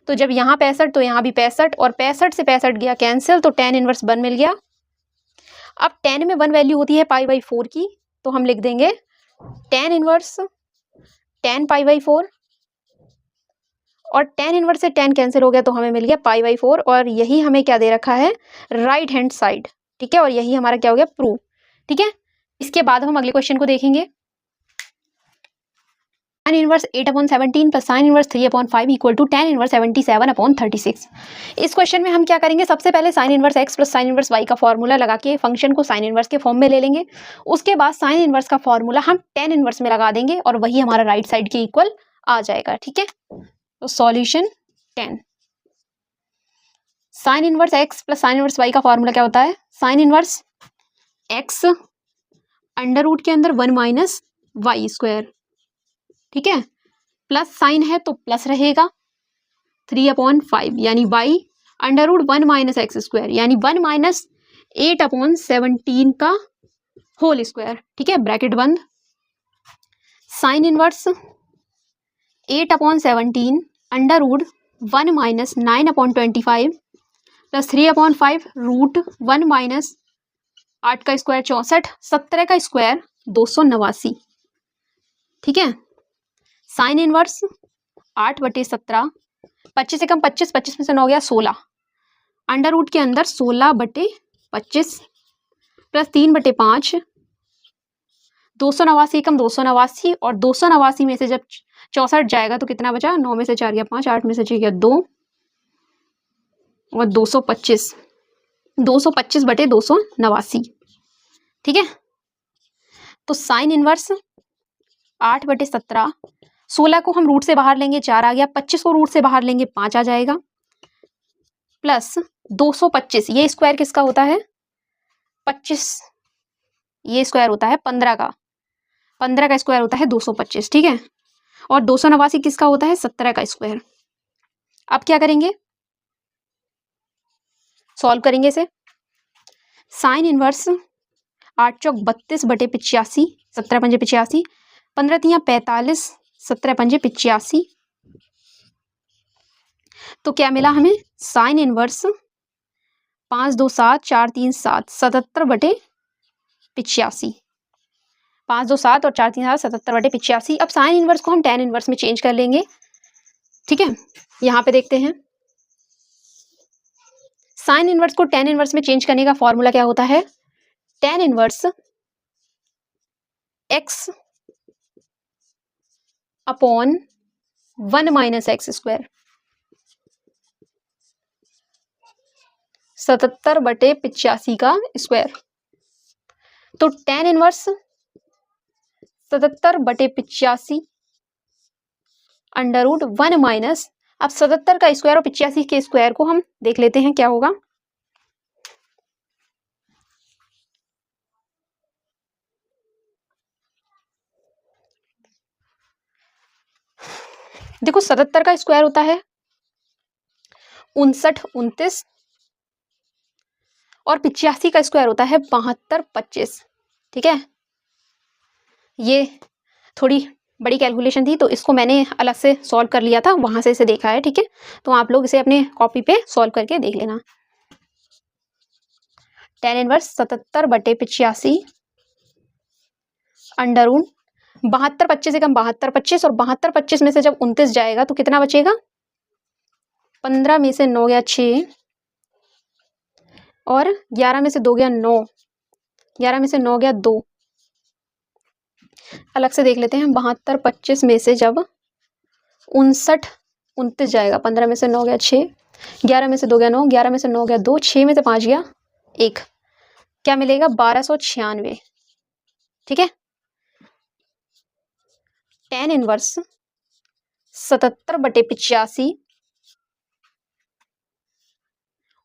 तो जब यहाँ 65 तो यहाँ भी 65, और 65 से 65 गया कैंसिल, तो tan इनवर्स 1 मिल गया। अब tan में 1 वैल्यू होती है π/4 की, तो हम लिख देंगे tan इनवर्स tan π/4, और tan इनवर्स से tan कैंसिल हो गया तो हमें मिल गया π/4, और यही हमें क्या दे रखा है? Right hand side. ठीक है, और यही हमारा क्या हो गया? प्रूव। ठीक है, इसके बाद हम अगले क्वेश्चन को देखेंगे। tan inverse 8/17 plus sin inverse 3/5 equal to tan inverse 77/36। इस क्वेश्चन में हम क्या करेंगे? सबसे पहले sin inverse x plus sin inverse y का फॉर्मूला लगा के फंक्शन को sin इनवर्स के फॉर्म में ले लेंगे। उसके बाद sin इनवर्स का फॉर्मूला हम tan इनवर्स में लगा देंगे, और वही हमारा राइट साइड के इक्वल आ जाएगा। ठीक है, तो solution 10। sin inverse x plus sin inverse y का फॉर्मूला क्या होता है? sin inverse x under root के अंदर 1 माइनस वाई स्क्वायर। ठीक है, प्लस साइन है तो प्लस रहेगा, 3/5 यानी y under root 1 minus x square, यानी 1 माइनस 8/17 का होल स्क्वायर। ठीक है, ब्रैकेट बंद। Sine inverse 8/17 under root 1 minus 9/25 plus 3/5 root 1 minus 8 का स्क्वायर 64, 17 का स्क्वायर 289। ठीक है, साइन इनवर्स 8/17, 25 से कम 25, 25 में से 9 गया 16, अंडर रूट के अंदर 16/25 प्लस 3/5, 289 कम 289, और 289 में से जब 64 जाएगा तो कितना बचा? 9 में से 4 गया 5, 8 में से 6 गया 2, और 225, 225/289। ठीक है, तो साइन इनवर्स 8/17, 16 को हम रूट से बाहर लेंगे 4 आ गया, 25 को रूट से बाहर लेंगे 5 आ जाएगा, प्लस 225, ये स्क्वायर किसका होता है? 25, ये स्क्वायर होता है 15 का, 15 का स्क्वायर होता है 225। ठीक है, और 289 किसका होता है? 17 का स्क्वायर। अब क्या करेंगे? सॉल्व करेंगे इसे। साइन इनवर्स 8 चौक 32/85, 17 पंजे 85, 15 तियां 45, 17 पंजे 85। तो क्या मिला हमें? साइन इनवर्स 5 2 7, 4 3 7, 77/85, 5 2 7 और 4 3 7, 77/85। अब साइन इनवर्स को हम tan इनवर्स में चेंज कर लेंगे। ठीक है, यहाँ पे देखते हैं। साइन इनवर्स को tan इनवर्स में चेंज करने का फॉर्मूला क्या होता है? tan inverse x upon 1 minus x square, 77/85 का स्क्वायर। तो tan इनवर्स 77/85 √1 माइनस, अब 77 का स्क्वायर और 85 के स्क्वायर को हम देख लेते हैं क्या होगा। देखो 77 का स्क्वायर होता है 59 29 और 85 का स्क्वायर होता है 72 25। ठीक है, ये थोड़ी बड़ी कैलकुलेशन थी तो इसको मैंने अलग से सॉल्व कर लिया था, वहां से इसे देखा है। ठीक है, तो आप लोग इसे अपने कॉपी पे सॉल्व करके देख लेना। tan इनवर्स 77/85 अंडर 72 25 से कम 72 25 और 72 25 में से जब 29 जाएगा तो कितना बचेगा, 15 में से 9 गया 6 और 11 में से 2 गया 9, 11 में से 9 गया 2। अलग से देख लेते हैं, 72 25 में से जब 59 29 जाएगा, 15 में से 9 गया 6, 11 में से 2 गया 9, 11 में से 9 गया 2, 6 में से 5 गया 1, क्या मिलेगा 1296। ठीक है, tan इनवर्स 77/85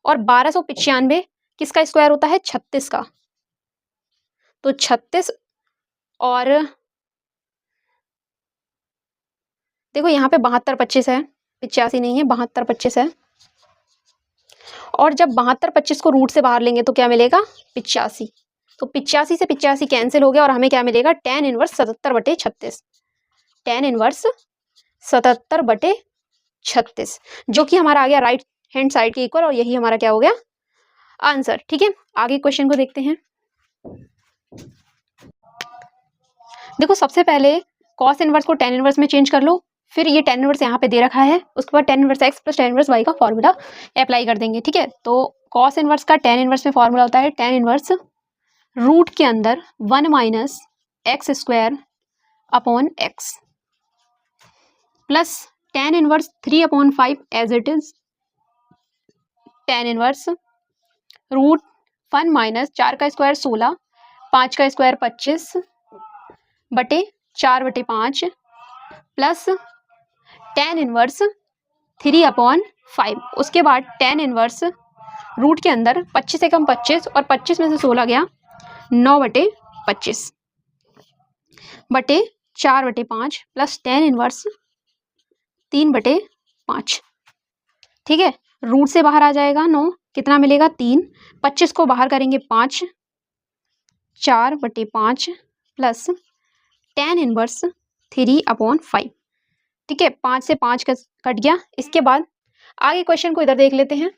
और 1295 किसका स्क्वायर होता है, 36 का, तो 36 और देखो यहाँ पे 72 25 है, 85 नहीं है, 72 25 है। और जब 72 25 को रूट से बाहर लेंगे तो क्या मिलेगा 85, तो 85 से 85 कैंसिल हो गया और हमें क्या मिलेगा tan इनवर्स 77/36, tan इनवर्स 77/36 जो कि हमारा आ गया राइट हैंड साइड के इक्वल, और यही हमारा क्या हो गया आंसर। ठीक है, आगे क्वेश्चन को देखते हैं। देखो सबसे पहले cos इनवर्स को tan इनवर्स में चेंज कर लो, फिर ये tan इनवर्स यहाँ पे दे रखा है, उसके बाद tan inverse x plus tan inverse y का फॉर्मूला अप्लाई कर देंगे। ठीक है, तो cos इनवर्स का tan इनवर्स में फॉर्मूला होता है tan इनवर्स रूट के अंदर 1 minus x square upon x plus tan inverse 3/5 as it is, tan inverse root 1 minus 4 का स्क्वायर 16, 5 का स्क्वायर 25 बटे 4/5 प्लस tan इनवर्स 3/5, उसके बाद tan इनवर्स रूट के अंदर 25 से कम 25 और 25 में से 16 गया 9/25 बटे 4/5 प्लस tan इनवर्स 3/5। ठीक है, रूट से बाहर आ जाएगा 9, कितना मिलेगा 3, 25 को बाहर करेंगे 5, 4/5 प्लस tan इनवर्स 3/5। ठीक है, 5 से 5 कट गया। इसके बाद आगे क्वेश्चन को इधर देख लेते हैं,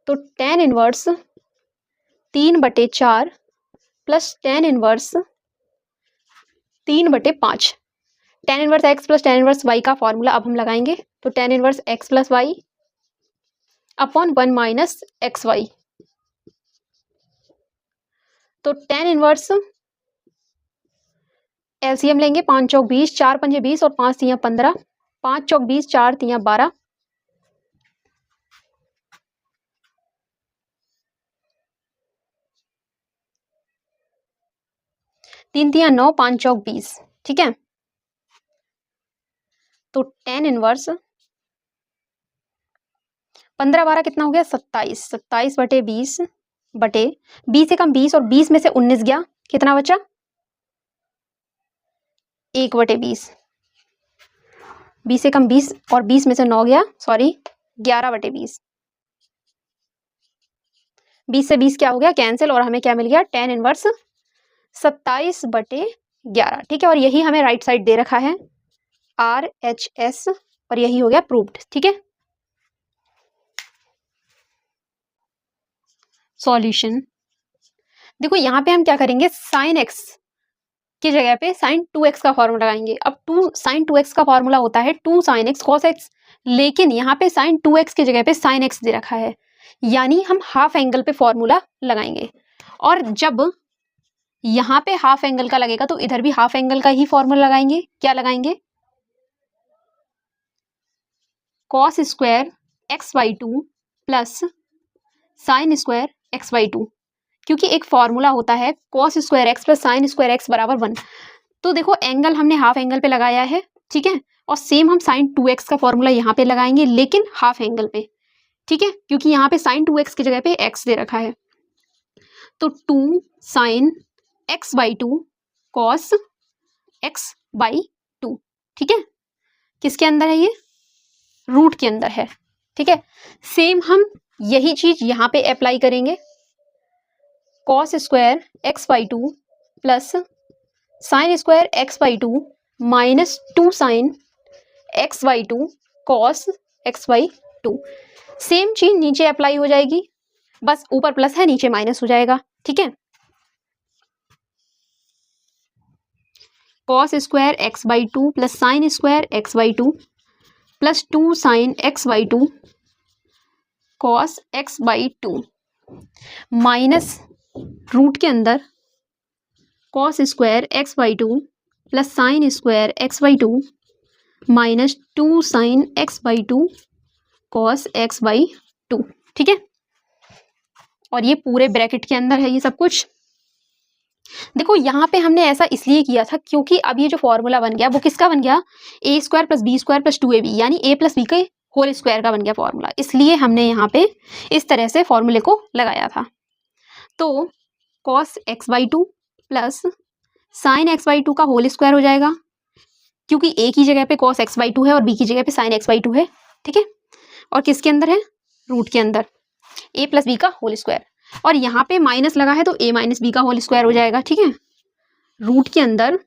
तो tan inverse 3/4 plus tan inverse 3/5, tan inverse x plus tan inverse y का फॉर्मूला अब हम लगाएंगे, तो tan inverse x plus y upon 1 minus x y, तो tan इनवर्स एलसीएम लेंगे, 5 चौक 20, 4 पंजे 20 और 5 तियां 15, 5 चौक 20, 4 तियां 12, 3 तियां 9, 5 चौक 20। ठीक है, तो tan इनवर्स 15 12 कितना हो गया 27, 27/20 बटे 20 से कम 20 और 20 में से 19 गया, कितना बचा 1/20, 20 से कम 20 और 20 में से 9 गया, सॉरी 11/20, 20 से 20 क्या हो गया कैंसिल और हमें क्या मिल गया tan इनवर्स 27/11। ठीक है, और यही हमें राइट साइड दे रखा है RHS और यही हो गया प्रूव्ड। ठीक है, सॉल्यूशन देखो यहाँ पे हम क्या करेंगे, साइन x की जगह पे साइन 2x का फॉर्मूला लगाएंगे। अब साइन 2x का फॉर्मूला होता है 2 sin x cos x, लेकिन यहाँ पे साइन 2x की जगह पे साइन x दे रखा है, यानी हम हाफ एंगल पे फॉर्मूला लगाएंगे। और जब यहाँ पे हाफ एंगल का लगेगा तो इधर भी हाफ एंगल का ही फॉर्मूला लगाएंगे। क्या लगाएंगे, cos square x/2 plus sine square x/2, क्योंकि एक फॉर्मूला होता है cos square x plus sine square x बराबर 1। तो देखो एंगल हमने हाफ एंगल पे लगाया है, ठीक है, और सेम हम साइन 2x का फॉर्मूला यहाँ पे लगाएंगे लेकिन हाफ एंगल पे, ठीक है, क्योंकि यहाँ पे साइन 2x की जगह पे x दे रखा है। तो 2 साइन x/2 कॉस x/2, ठीक है, किसके अंदर है, ये रूट के अंदर है, ठीक है। सेम हम यही चीज यहाँ पे अप्लाई करेंगे, cos square x/2 plus sine square x/2 minus 2 sine x/2 cos x/2। Same चीज नीचे अप्लाई हो जाएगी, बस ऊपर प्लस है नीचे माइनस हो जाएगा, ठीक है। Cos square x/2 plus sine square x/2 plus 2 sine x/2 cos x/2 minus root के अंदर cos square x/2 plus sine square x/2 minus 2 sine x/2 cos x/2, ठीक है। और ये पूरे ब्रैकेट के अंदर है ये सब कुछ। देखो यहाँ पे हमने ऐसा इसलिए किया था क्योंकि अब ये जो फॉर्मूला बन गया वो किसका बन गया, a² + b² + 2ab यानी a + b के होल स्क्वायर का बन गया फॉर्मूला, इसलिए हमने यहाँ पे इस तरह से फॉर्मूले को लगाया था। तो cos x/2 plus sine x/2 का होल स्क्वायर हो जाएगा, क्योंकि a की जगह पे कॉस x/2 है और b की जगह पे साइन x/2 है, ठीक है, और किसके अंदर है, रूट के अंदर, a + b का होल स्क्वायर, और यहाँ पे माइनस लगा है तो a - b का होल स्क्वायर हो जाएगा, ठीक है। रूट के अंदर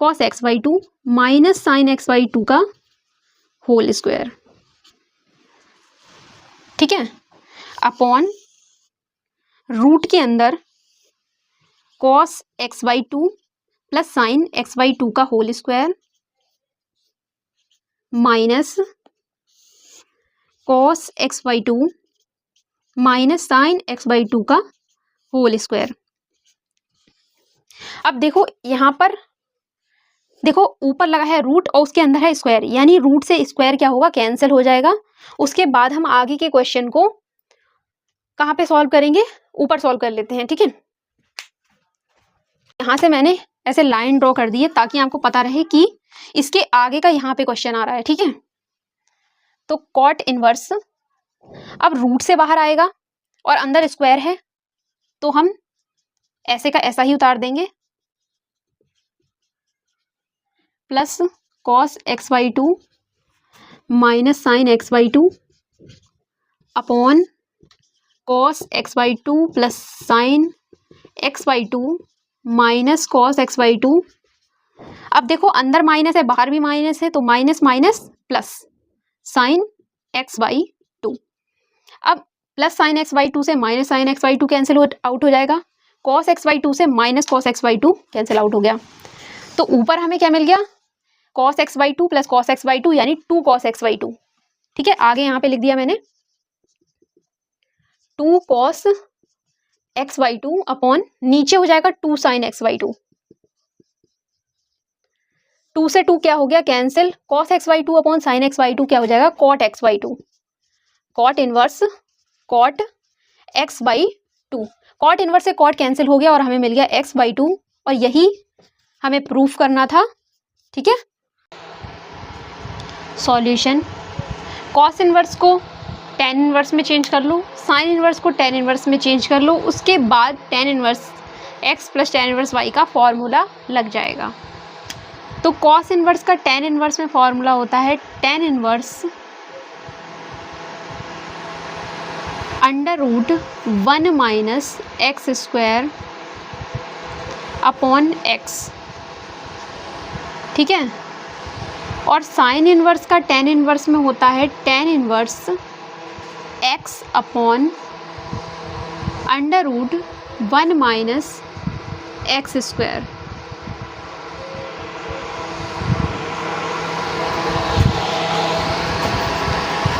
cos x/2 minus sine x/2 का होल स्क्वायर, ठीक है, अपॉन रूट के अंदर cos x/2 plus sine x/2 का whole square minus cos x/2 minus sine x/2 का होल स्क्वायर। अब देखो यहाँ पर देखो ऊपर लगा है रूट और उसके अंदर है स्क्वायर, यानी रूट से स्क्वायर क्या होगा, कैंसिल हो जाएगा। उसके बाद हम आगे के क्वेश्चन को कहाँ पे सॉल्व करेंगे, ऊपर सॉल्व कर लेते हैं, ठीक है। यहाँ से मैंने ऐसे लाइन ड्रॉ कर दी है ताकि आपको पता रहे कि इसके आगे का यहाँ पे क्वेश्चन आ रहा है, ठीक है। तो कॉट इनवर्स अब रूट से बाहर आएगा और अंदर स्क्वायर है तो हम ऐसे का ऐसा ही उतार देंगे, plus cos x/2 minus sine x/2 upon cos x/2 plus sine x/2 minus cos x/2। अब देखो अंदर माइनस है बाहर भी माइनस है तो minus minus plus sine x/2। अब प्लस साइन x/2 से minus sine x/2 cancel out हो जाएगा, कॉस x/2 से minus cos x/2 cancel out हो गया। तो ऊपर हमें क्या मिल गया, cos x/2 plus cos x/2 यानी 2 कॉस x/2, ठीक है। आगे यहाँ पे लिख दिया मैंने 2 कॉस x/2 अपॉन नीचे हो जाएगा 2 साइन x/2, 2 से 2 क्या हो गया cancel, cos x/2 upon sine x/2 क्या हो जाएगा, cot x/2, cot inverse cot x/2, cot inverse से कॉट कैंसिल हो गया और हमें मिल गया x/2, और यही हमें प्रूफ करना था, ठीक है। सॉल्यूशन, कॉस इनवर्स को टेन इनवर्स में चेंज कर लो, साइन इनवर्स को टेन इनवर्स में चेंज कर लो, उसके बाद tan inverse x plus tan inverse y का फॉर्मूला लग जाएगा। तो कॉस इनवर्स का टेन इनवर्स में फॉर्मूला होता है tan inverse √1 minus x square upon x, ठीक है। और साइन इनवर्स का टेन इनवर्स में होता है tan inverse x upon √1 minus x square.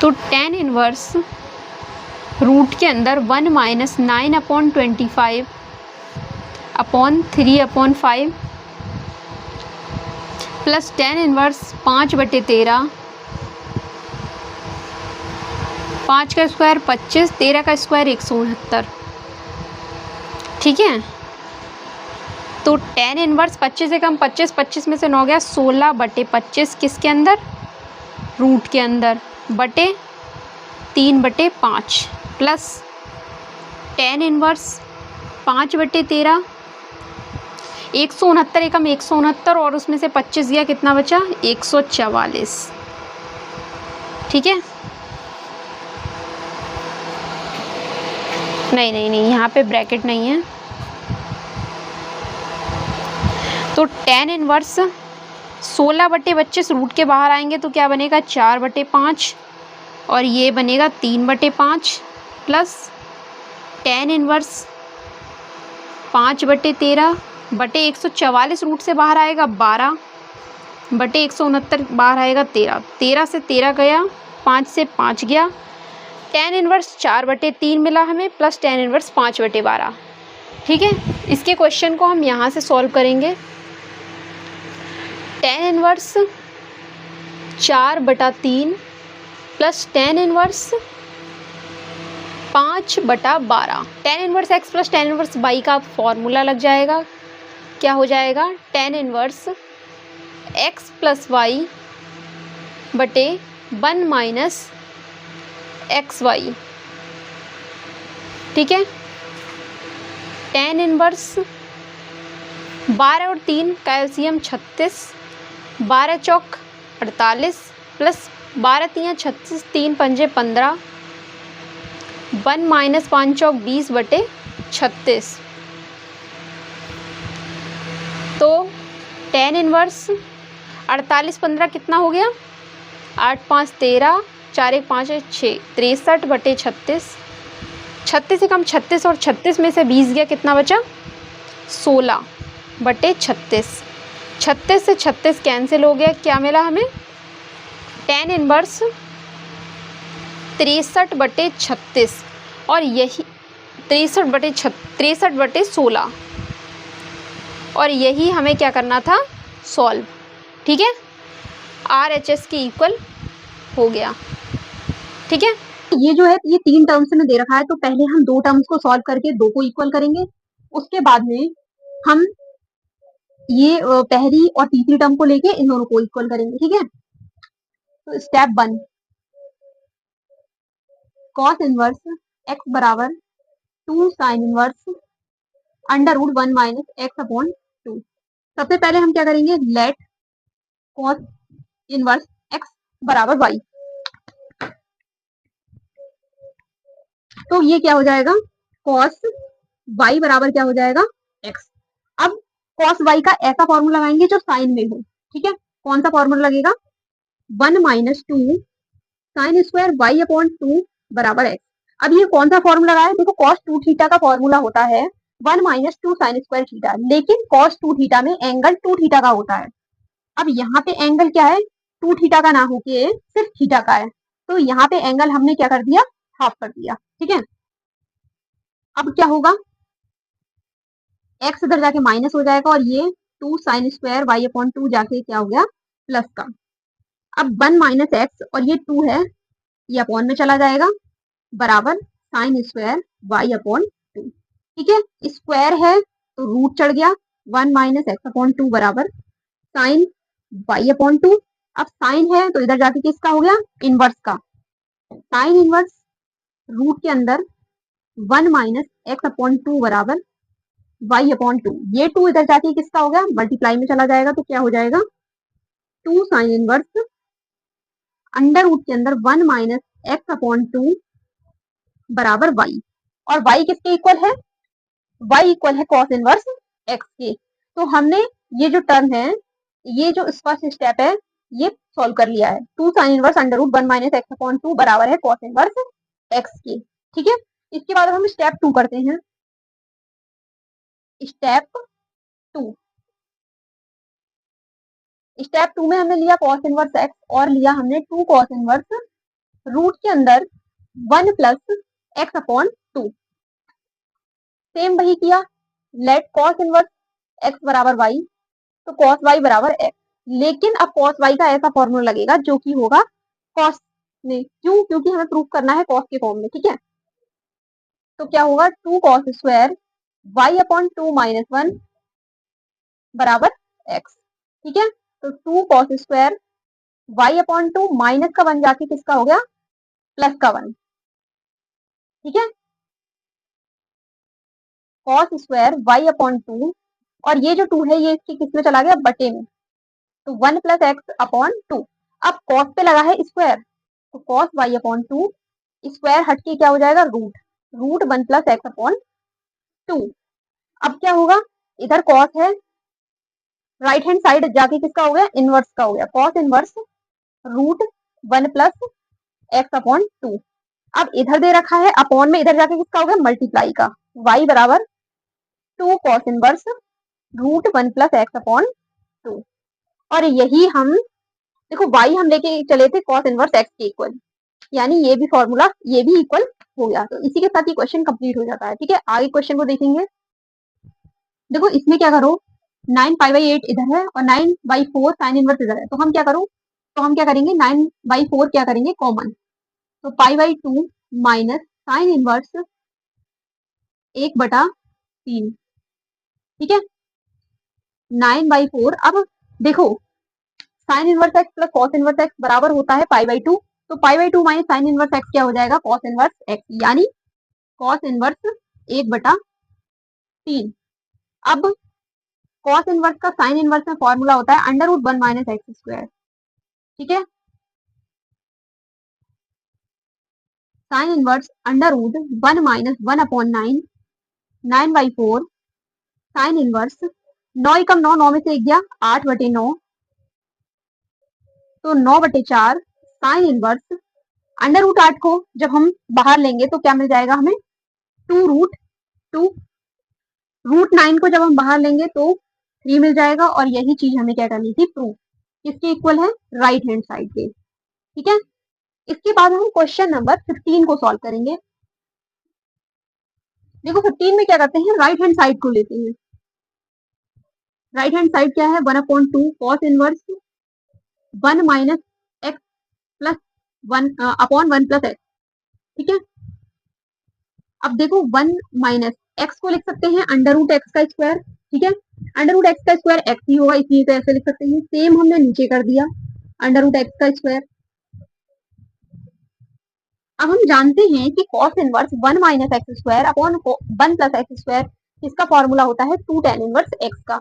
तो टेन इनवर्स रूट के अंदर 1 minus 9/25 upon 3/5 plus tan inverse 5/13, 5 का स्क्वायर 25, 13 का स्क्वायर 169, ठीक है। तो tan इनवर्स 25 से कम 25, 25 में से 9 गया 16/25 किसके अंदर, रूट के अंदर, बटे 3/5 प्लस tan इनवर्स 5/13, 169 एकम 169 और उसमें से 25 गया, कितना बचा 144। ठीक है, नहीं नहीं नहीं, यहाँ पे ब्रैकेट नहीं है। तो tan इनवर्स 16/25 रूट के बाहर आएंगे तो क्या बनेगा 4/5 और ये बनेगा 3/5 प्लस tan इनवर्स 5/13 बटे 144 रूट से बाहर आएगा 12 बटे 169 बाहर आएगा 13, 13 से 13 गया, 5 से 5 गया, tan इनवर्स 4/3 मिला हमें प्लस tan इनवर्स 5/12। ठीक है, इसके क्वेश्चन को हम यहाँ से सॉल्व करेंगे। tan inverse 4/3 plus tan inverse 5/12, tan inverse x plus tan inverse y का फॉर्मूला लग जाएगा। क्या हो जाएगा, tan inverse x plus y बटे 1 माइनस एक्स वाई। ठीक है, tan इनवर्स 12 और 3 कैल्शियम 36, 12 चौक 48 प्लस 12 तियाँ 36, 3 पंजे 15, 1 माइनस 5 चौक 20/36। तो tan इनवर्स 48 15 कितना हो गया, 8 5 13, 4 1 5 6, 63/36, 36 से कम 36 और 36 में से 20 गया, कितना बचा 16/36, 36 से 36 कैंसिल हो गया, क्या मिला हमें tan इनवर्स 63/36 और यही 63/16 और यही हमें क्या करना था, सॉल्व। ठीक है, RHS के इक्वल हो गया। ठीक है, ये जो है ये 3 टर्म्स में दे रखा है, तो पहले हम 2 टर्म्स को सॉल्व करके 2 को इक्वल करेंगे, उसके बाद में हम ये पहली और तीसरी टर्म को लेके इन दोनों को इक्वल करेंगे। ठीक है, तो स्टेप 1, cos इनवर्स x बराबर 2 sin इनवर्स √1 माइनस x/2। सबसे पहले हम क्या करेंगे, लेट cos इनवर्स x बराबर y, तो ये क्या हो जाएगा, cos y बराबर क्या हो जाएगा x। अब cos y का ऐसा फॉर्मूला लगाएंगे जो साइन में हो। ठीक है, कौन सा फॉर्मूला लगेगा, 1 माइनस 2 साइन स्क्वायर y/2 बराबर x। अब ये कौन सा फॉर्मूला लगाया, देखो cos 2 थीटा का फॉर्मूला होता है 1 माइनस 2 साइन स्क्वायर थीटा, लेकिन cos 2 थीटा में एंगल 2 थीटा का होता है। अब यहाँ पे एंगल क्या है, 2 थीटा का ना होके सिर्फ थीटा का है, तो यहाँ पे एंगल हमने क्या कर दिया, हाफ कर दिया। ठीक है, अब क्या होगा, x इधर जाके माइनस हो जाएगा और ये 2 साइन स्क्वायर y/2 जाके क्या हो गया, प्लस का। अब 1 माइनस एक्स और ये 2 है, ये अपॉन में चला जाएगा, बराबर साइन स्क्वायर y/2। ठीक है, स्क्वायर है तो रूट चढ़ गया, 1 माइनस x/2 बराबर साइन y/2। अब साइन है तो इधर जाके किसका हो गया, इनवर्स का। साइन इनवर्स रूट के अंदर 1 माइनस x/2 बराबर y/2, ये 2 इधर जाके किसका हो गया, मल्टीप्लाई में चला जाएगा, तो क्या हो जाएगा 2 साइन इनवर्स अंडर रूट के अंदर 1 माइनस x/2 बराबर y। और y किसके इक्वल है, y इक्वल है cos इनवर्स x के। तो हमने ये जो टर्म है, ये जो फर्स्ट स्टेप है, ये सॉल्व कर लिया है। 2 sine inverse under root 1 minus x/2 बराबर है cos इनवर्स x के। ठीक है, इसके बाद हम स्टेप 2 करते हैं। स्टेप 2, स्टेप 2 में हमने लिया cos इनवर्स x और लिया हमने 2 cos इनवर्स रूट के अंदर 1 प्लस x/2। सेम वही किया, लेट cos इनवर्स x बराबर y, तो cos y बराबर x। लेकिन अब cos y का ऐसा फॉर्मूला लगेगा जो कि होगा cos में, क्यों, क्योंकि हमें प्रूफ करना है cos के फॉर्म में। ठीक है, तो क्या होगा 2 cos स्क्वायर y/2 माइनस 1 बराबर x। ठीक है, तो 2 cos स्क्वायर y/2 माइनस का 1 जाके किसका हो गया, प्लस का 1। ठीक है, cos स्क्वायर y/2 और ये जो 2 है ये इसके किस में चला गया, बटे में, तो 1 प्लस एक्स अपॉन 2। अब cos पे लगा है स्क्वायर, तो cos y/2 स्क्वायर हट के क्या हो जाएगा, root, root 1 plus x upon 2। अब क्या होगा, इधर cos है, राइट हैंड साइड जाके किसका हो गया, इनवर्स का हो गया, cos inverse root 1 plus x upon 2। अब इधर दे रखा है अपॉन में, इधर जाके किसका हो गया, मल्टीप्लाई का, y बराबर 2 cos inverse root 1 plus x upon 2। और यही हम देखो y हम लेके चले थे cos इनवर्स x के इक्वल, यानी ये भी फॉर्मूला ये भी इक्वल हो गया, तो इसी के साथ ये क्वेश्चन कंप्लीट हो जाता है। ठीक है, आगे क्वेश्चन को देखेंगे। देखो इसमें क्या करो, 9 पाई/8 इधर है और 9/4 साइन इनवर्स इधर है, तो हम क्या करो, तो हम क्या करेंगे, 9/4 क्या करेंगे, कॉमन, तो पाई/2 माइनस साइन इनवर्स 1/3। ठीक है, 9/4। अब देखो sine inverse x plus cos inverse x बराबर होता है पाई/2, तो pi minus sine inverse x क्या हो जाएगा, कॉस इनवर्स एक्स, यानी कॉस इनवर्स 1/3। अब कॉस इनवर्स का साइन इनवर्स में फॉर्मूला होता है under root 1 minus x square. ठीक है, sine inverse under root 1 minus 1/9, 9/4 sine inverse, 9 एकम 9, 9 में से 1 गया, 8/9, तो 9/4 साइन इनवर्स अंडर रूट 8 को जब हम बाहर लेंगे तो क्या मिल जाएगा हमें, 2√2। रूट 9 को जब हम बाहर लेंगे तो 3 मिल जाएगा, और यही चीज हमें क्या करनी थी, प्रूफ, किसके इक्वल है, राइट हैंड साइड के। ठीक है, इसके बाद हम क्वेश्चन नंबर 15 को सॉल्व करेंगे। देखो 15 में क्या करते हैं, राइट हैंड साइड को लेते हैं। राइट हैंड साइड क्या है, 1/2 cos inverse 1 minus x plus 1 upon 1 plus x. ठीक है, अब देखो 1 माइनस एक्स को लिख सकते हैं अंडर रूट एक्स का स्क्वायर। ठीक है, अंडर रूट एक्स का स्क्वायर एक्स ही होगा, इसलिए तो ऐसे लिख सकते हैं। सेम हमने नीचे कर दिया अंडर रूट एक्स का स्क्वायर। अब हम जानते हैं कि cos inverse 1 minus x square upon 1 plus x square, इसका फॉर्मूला होता है 2 tan इनवर्स x का।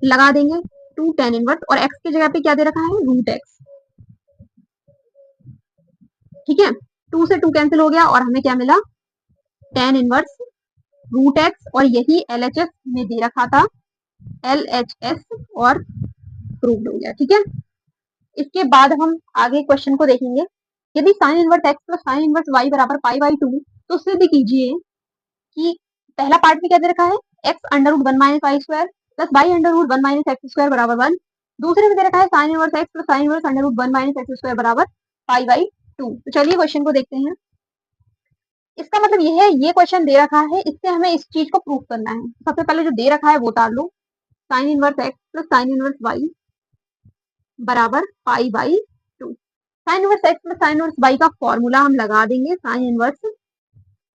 लगा देंगे 2 tan इनवर्स, और x की जगह पे क्या दे रखा है, रूट x। ठीक है, 2 से 2 कैंसिल हो गया और हमें क्या मिला, tan इनवर्स रूट x, और यही LHS में दे रखा था, LHS, और प्रूव्ड हो गया। ठीक है, इसके बाद हम आगे क्वेश्चन को देखेंगे। यदि sign inverse x plus sine inverse y बराबर पाई/2, तो सिद्ध कीजिए कि पहला पार्ट में क्या दे रखा है, x under root 1 minus Y square plus y under root 1 minus x square बराबर 1। दूसरे में दे रखा है sine inverse x plus sine inverse under root 1 minus x square बराबर पाई/2। तो चलिए क्वेश्चन को देखते हैं। इसका मतलब ये है, ये क्वेश्चन दे रखा है, इससे हमें इस चीज को प्रूव करना है। सबसे पहले जो दे रखा है वो उतार लो, sine inverse x plus sine inverse y बराबर पाई/2। Sine inverse x plus sine inverse y का फॉर्मूला हम लगा देंगे, sine inverse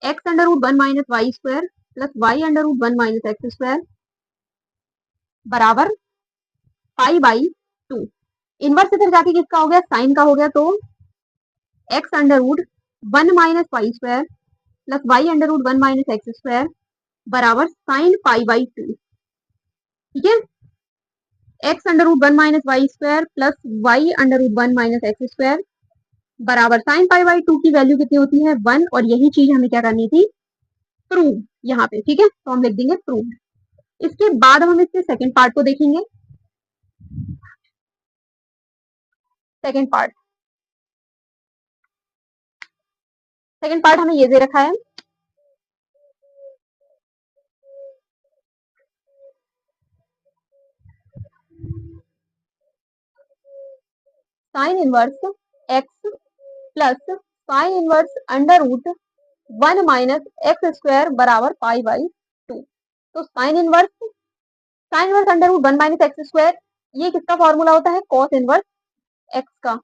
x under root 1 minus Y square plus y under root 1 minus x square बराबर पाई/2। इनवर्स इधर जाके किसका हो गया, साइन का हो गया, तो x under root 1 minus Y square plus y under root 1 minus x square बराबर साइन पाई/2। ठीक है, x under root 1 minus Y square plus y under root 1 minus x square बराबर साइन पाई/2 की value कितनी होती है, 1, और यही चीज हमें क्या करनी थी, प्रूव, यहाँ पे। ठीक है, तो हम लिख देंगे प्रूव। इसके बाद हम इसके सेकंड पार्ट को देखेंगे। सेकंड पार्ट, सेकंड पार्ट हमें ये दे रखा है, sine inverse x plus sine inverse under root 1 minus x square बराबर पाई/2। तो sine inverse under root 1 minus x square, ये किसका फॉर्मूला होता है, कॉस इनवर्स x का।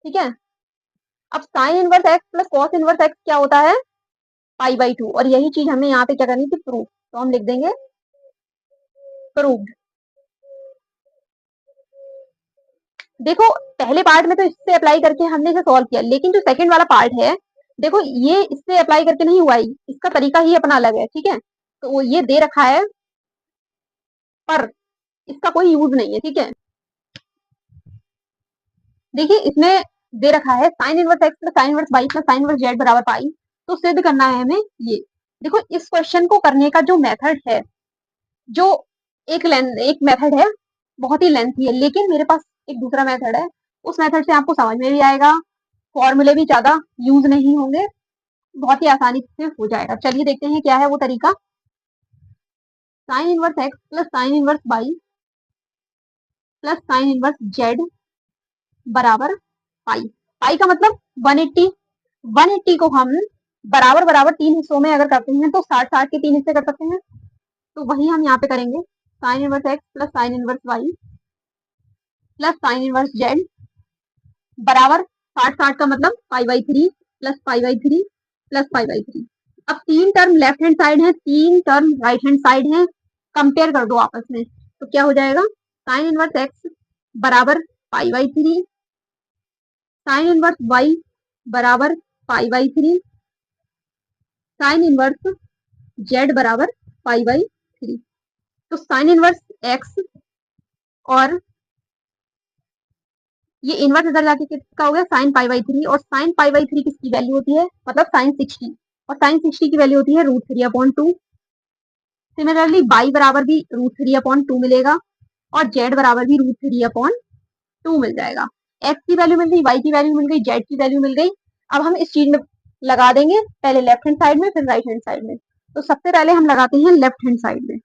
ठीक है, अब sign inverse x plus cos inverse x क्या होता है, पाई/2, और यही चीज हमें यहाँ पे क्या करनी थी, प्रूफ। तो हम लिख देंगे प्रूव्ड। देखो पहले पार्ट में तो इससे अप्लाई करके हमने इसे सॉल्व किया, लेकिन जो सेकंड वाला पार्ट है देखो ये इससे अप्लाई करके नहीं हुआ, इसका तरीका ही अपना अलग है, ठीक है। तो वो ये दे रखा है पर इसका कोई यूज नहीं है, ठीक है। देखिए इसमें दे रखा है sine inverse x plus sine inverse y plus sine inverse Z बराबर पाई। तो सिद्ध करना है हमें ये। देखो इस क्वेश्चन को करने का जो मेथड है, जो एक मेथड है बहुत ही लेंथी है, लेकिन मेरे पास एक दूसरा मेथड है, उस मेथड से आपको समझ में भी आएगा, फॉर्मूले भी ज्यादा यूज नहीं होंगे, बहुत ही आसानी से हो जाएगा। चलिए देखते हैं क्या है वो तरीका। Sine inverse x plus sine inverse y plus sine inverse Z बराबर पाई। पाई का मतलब 180। 180 को हम बराबर बराबर 3 हिस्सों में अगर करते हैं तो 60-60 के 3 हिस्से कर सकते हैं। तो वही हम यहाँ पे करेंगे, sine inverse x plus sine inverse y plus sine inverse Z बराबर 60-60 का मतलब pi by 3 plus pi by 3 plus pi by 3। अब 3 टर्म लेफ्ट हैंड साइड है, 3 टर्म राइट हैंड साइड है, कंपेयर कर दो आपस में तो क्या हो जाएगा, साइन इनवर्स एक्स बराबर pi by 3, sine inverse Y बराबर pi by 3, sine inverse Z बराबर पाई बाई 3। तो साइन इनवर्स एक्स और ये इनवर्स इधर जाके किसका हो गया, साइन पाई बाई 3, और साइन पाई बाई 3 किसकी वैल्यू होती है, मतलब साइन 60, और साइन 60 की वैल्यू होती है √3/2। सिमिलरली बाई बराबर भी √3/2 मिलेगा और जेड बराबर भी √3/2 मिल जाएगा। एक्स की वैल्यू मिल गई, वाई की वैल्यू मिल गई, जेड की वैल्यू मिल गई। अब हम इस चीज में लगा देंगे, पहले लेफ्ट हैंड साइड में फिर राइट हैंड साइड में। तो सबसे पहले हम लगाते हैं लेफ्ट हैंड साइड में,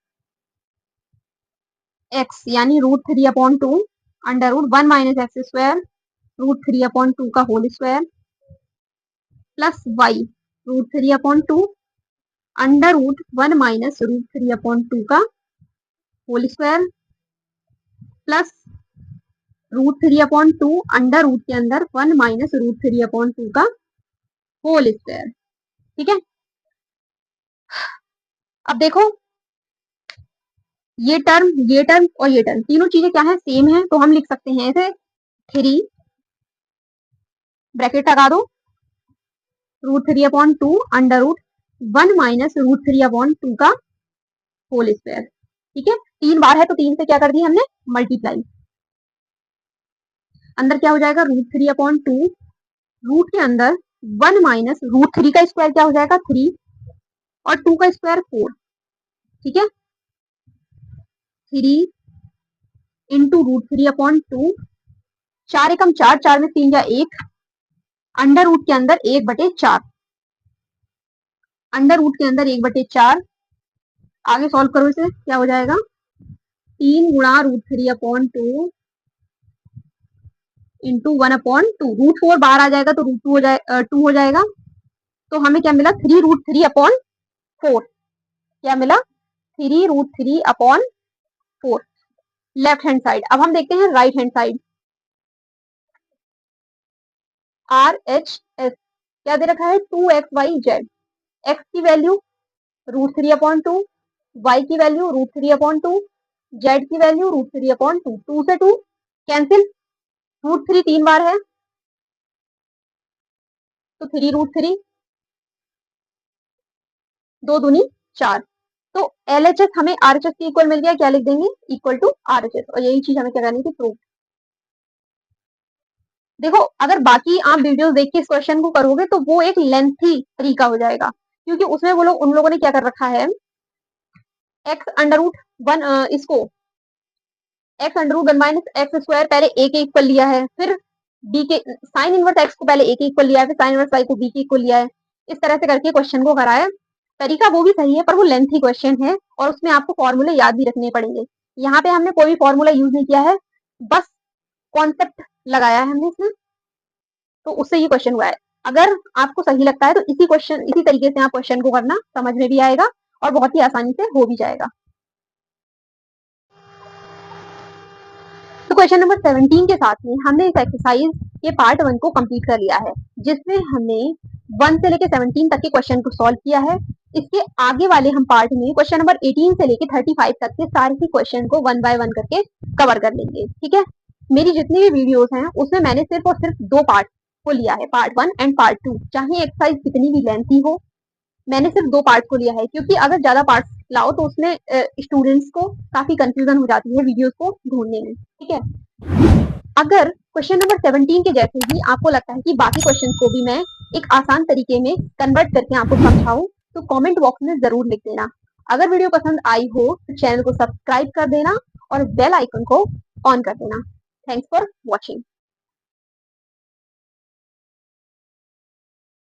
एक्स यानी √3/2 √1 माइनस एक्स स्क्वायर √3/2 का whole square plus y √3/2 √1 minus √3/2 का whole square plus √3/2 under root के अंदर 1 माइनस √3/2 का होल स्क्वायर, ठीक है। अब देखो ये टर्म और ये टर्म तीनों चीजें क्या है, सेम है, तो हम लिख सकते हैं ऐसे 3 ब्रैकेट लगा दो √3/2 अंडर रूट 1 माइनस √3/2 का होल स्क्वायर, ठीक है। 3 बार है तो 3 से क्या कर दिया हमने, मल्टीप्लाई। अंदर क्या हो जाएगा, √3/2 रूट के अंदर 1 माइनस √3 का स्क्वायर क्या हो जाएगा 3 और 2 का स्क्वायर 4, ठीक है। 3 इंटू √3/2, 4 एकम 4, 4 में 3 या 1, अंडर रूट के अंदर 1/4, अंडर रूट के अंदर 1/4। आगे सॉल्व करो इसे, क्या हो जाएगा 3 गुणा √3/2 इंटू 1/2, √4 बाहर आ जाएगा तो √2 हो जाएगा। तो हमें क्या मिला 3√3/4, क्या मिला 3√3/4 लेफ्ट हैंड साइड। अब हम देखते हैं राइट हैंड साइड, RHS क्या दे रखा है 2xyz, x की वैल्यू √3/2, y की वैल्यू √3/2, z की वैल्यू √3/2, 2 से 2 कैंसिल, √3 3 बार है तो 3√3, 2 दूनी 4। तो LHS हमें RHS के इक्वल मिल गया, क्या लिख देंगे इक्वल टू RHS, और यही चीज हमें क्या करनी थी, प्रूव। देखो अगर बाकी आप वीडियो देख के इस क्वेश्चन को करोगे तो वो एक लेंथी तरीका हो जाएगा, क्योंकि उसमें वो लोग उन लोगों ने क्या कर रखा है, एक्स अंडर रूट 1 इसको x under root 1 minus x square पहले ए के इक्वल लिया है, फिर बी के साइन इनवर्स एक्स को पहले ए के इक्वल लिया है, फिर साइन इनवर्स वाई को बी के इक्वल लिया है। इस तरह से करके क्वेश्चन को कराया। तरीका वो भी सही है पर वो लेंथी क्वेश्चन है और उसमें आपको फॉर्मूले याद भी रखने पड़ेंगे। यहाँ पे हमने कोई भी फॉर्मूला यूज नहीं किया है, बस कॉन्सेप्ट लगाया है हमने इसमें, तो उससे ये क्वेश्चन हुआ है। अगर आपको सही लगता है तो इसी तरीके से आप क्वेश्चन को करना, समझ में भी आएगा और बहुत ही आसानी से हो भी जाएगा। तो क्वेश्चन नंबर 17 के साथ में हमने इस एक्सरसाइज के पार्ट 1 को कंप्लीट कर लिया है, जिसमें हमने 1 से लेकर 17 तक के क्वेश्चन को सॉल्व किया है। इसके आगे वाले हम पार्ट में क्वेश्चन नंबर 18 से लेके 35 तक के सारे ही क्वेश्चन को 1 बाय 1 करके कवर कर लेंगे। ठीक है, मेरी जितनी भी वीडियोस हैं उसमें मैंने सिर्फ और सिर्फ 2 पार्ट को लिया है, पार्ट 1 एंड पार्ट 2। चाहे एक्सरसाइज कितनी भी लेंथी हो, मैंने सिर्फ 2 पार्ट को लिया है, क्योंकि अगर ज्यादा पार्ट्स लाओ तो उसमें स्टूडेंट्स को काफी कंफ्यूजन हो जाती है वीडियोस को ढूंढने में। ठीक है, अगर क्वेश्चन नंबर 17 के जैसे ही आपको लगता है कि बाकी क्वेश्चन को भी मैं एक आसान तरीके में कन्वर्ट करके आपको समझाऊं, तो कमेंट बॉक्स में जरूर लिख देना। अगर वीडियो पसंद आई हो तो चैनल को सब्सक्राइब कर देना और बेल आइकन को ऑन कर देना। Thanks for watching.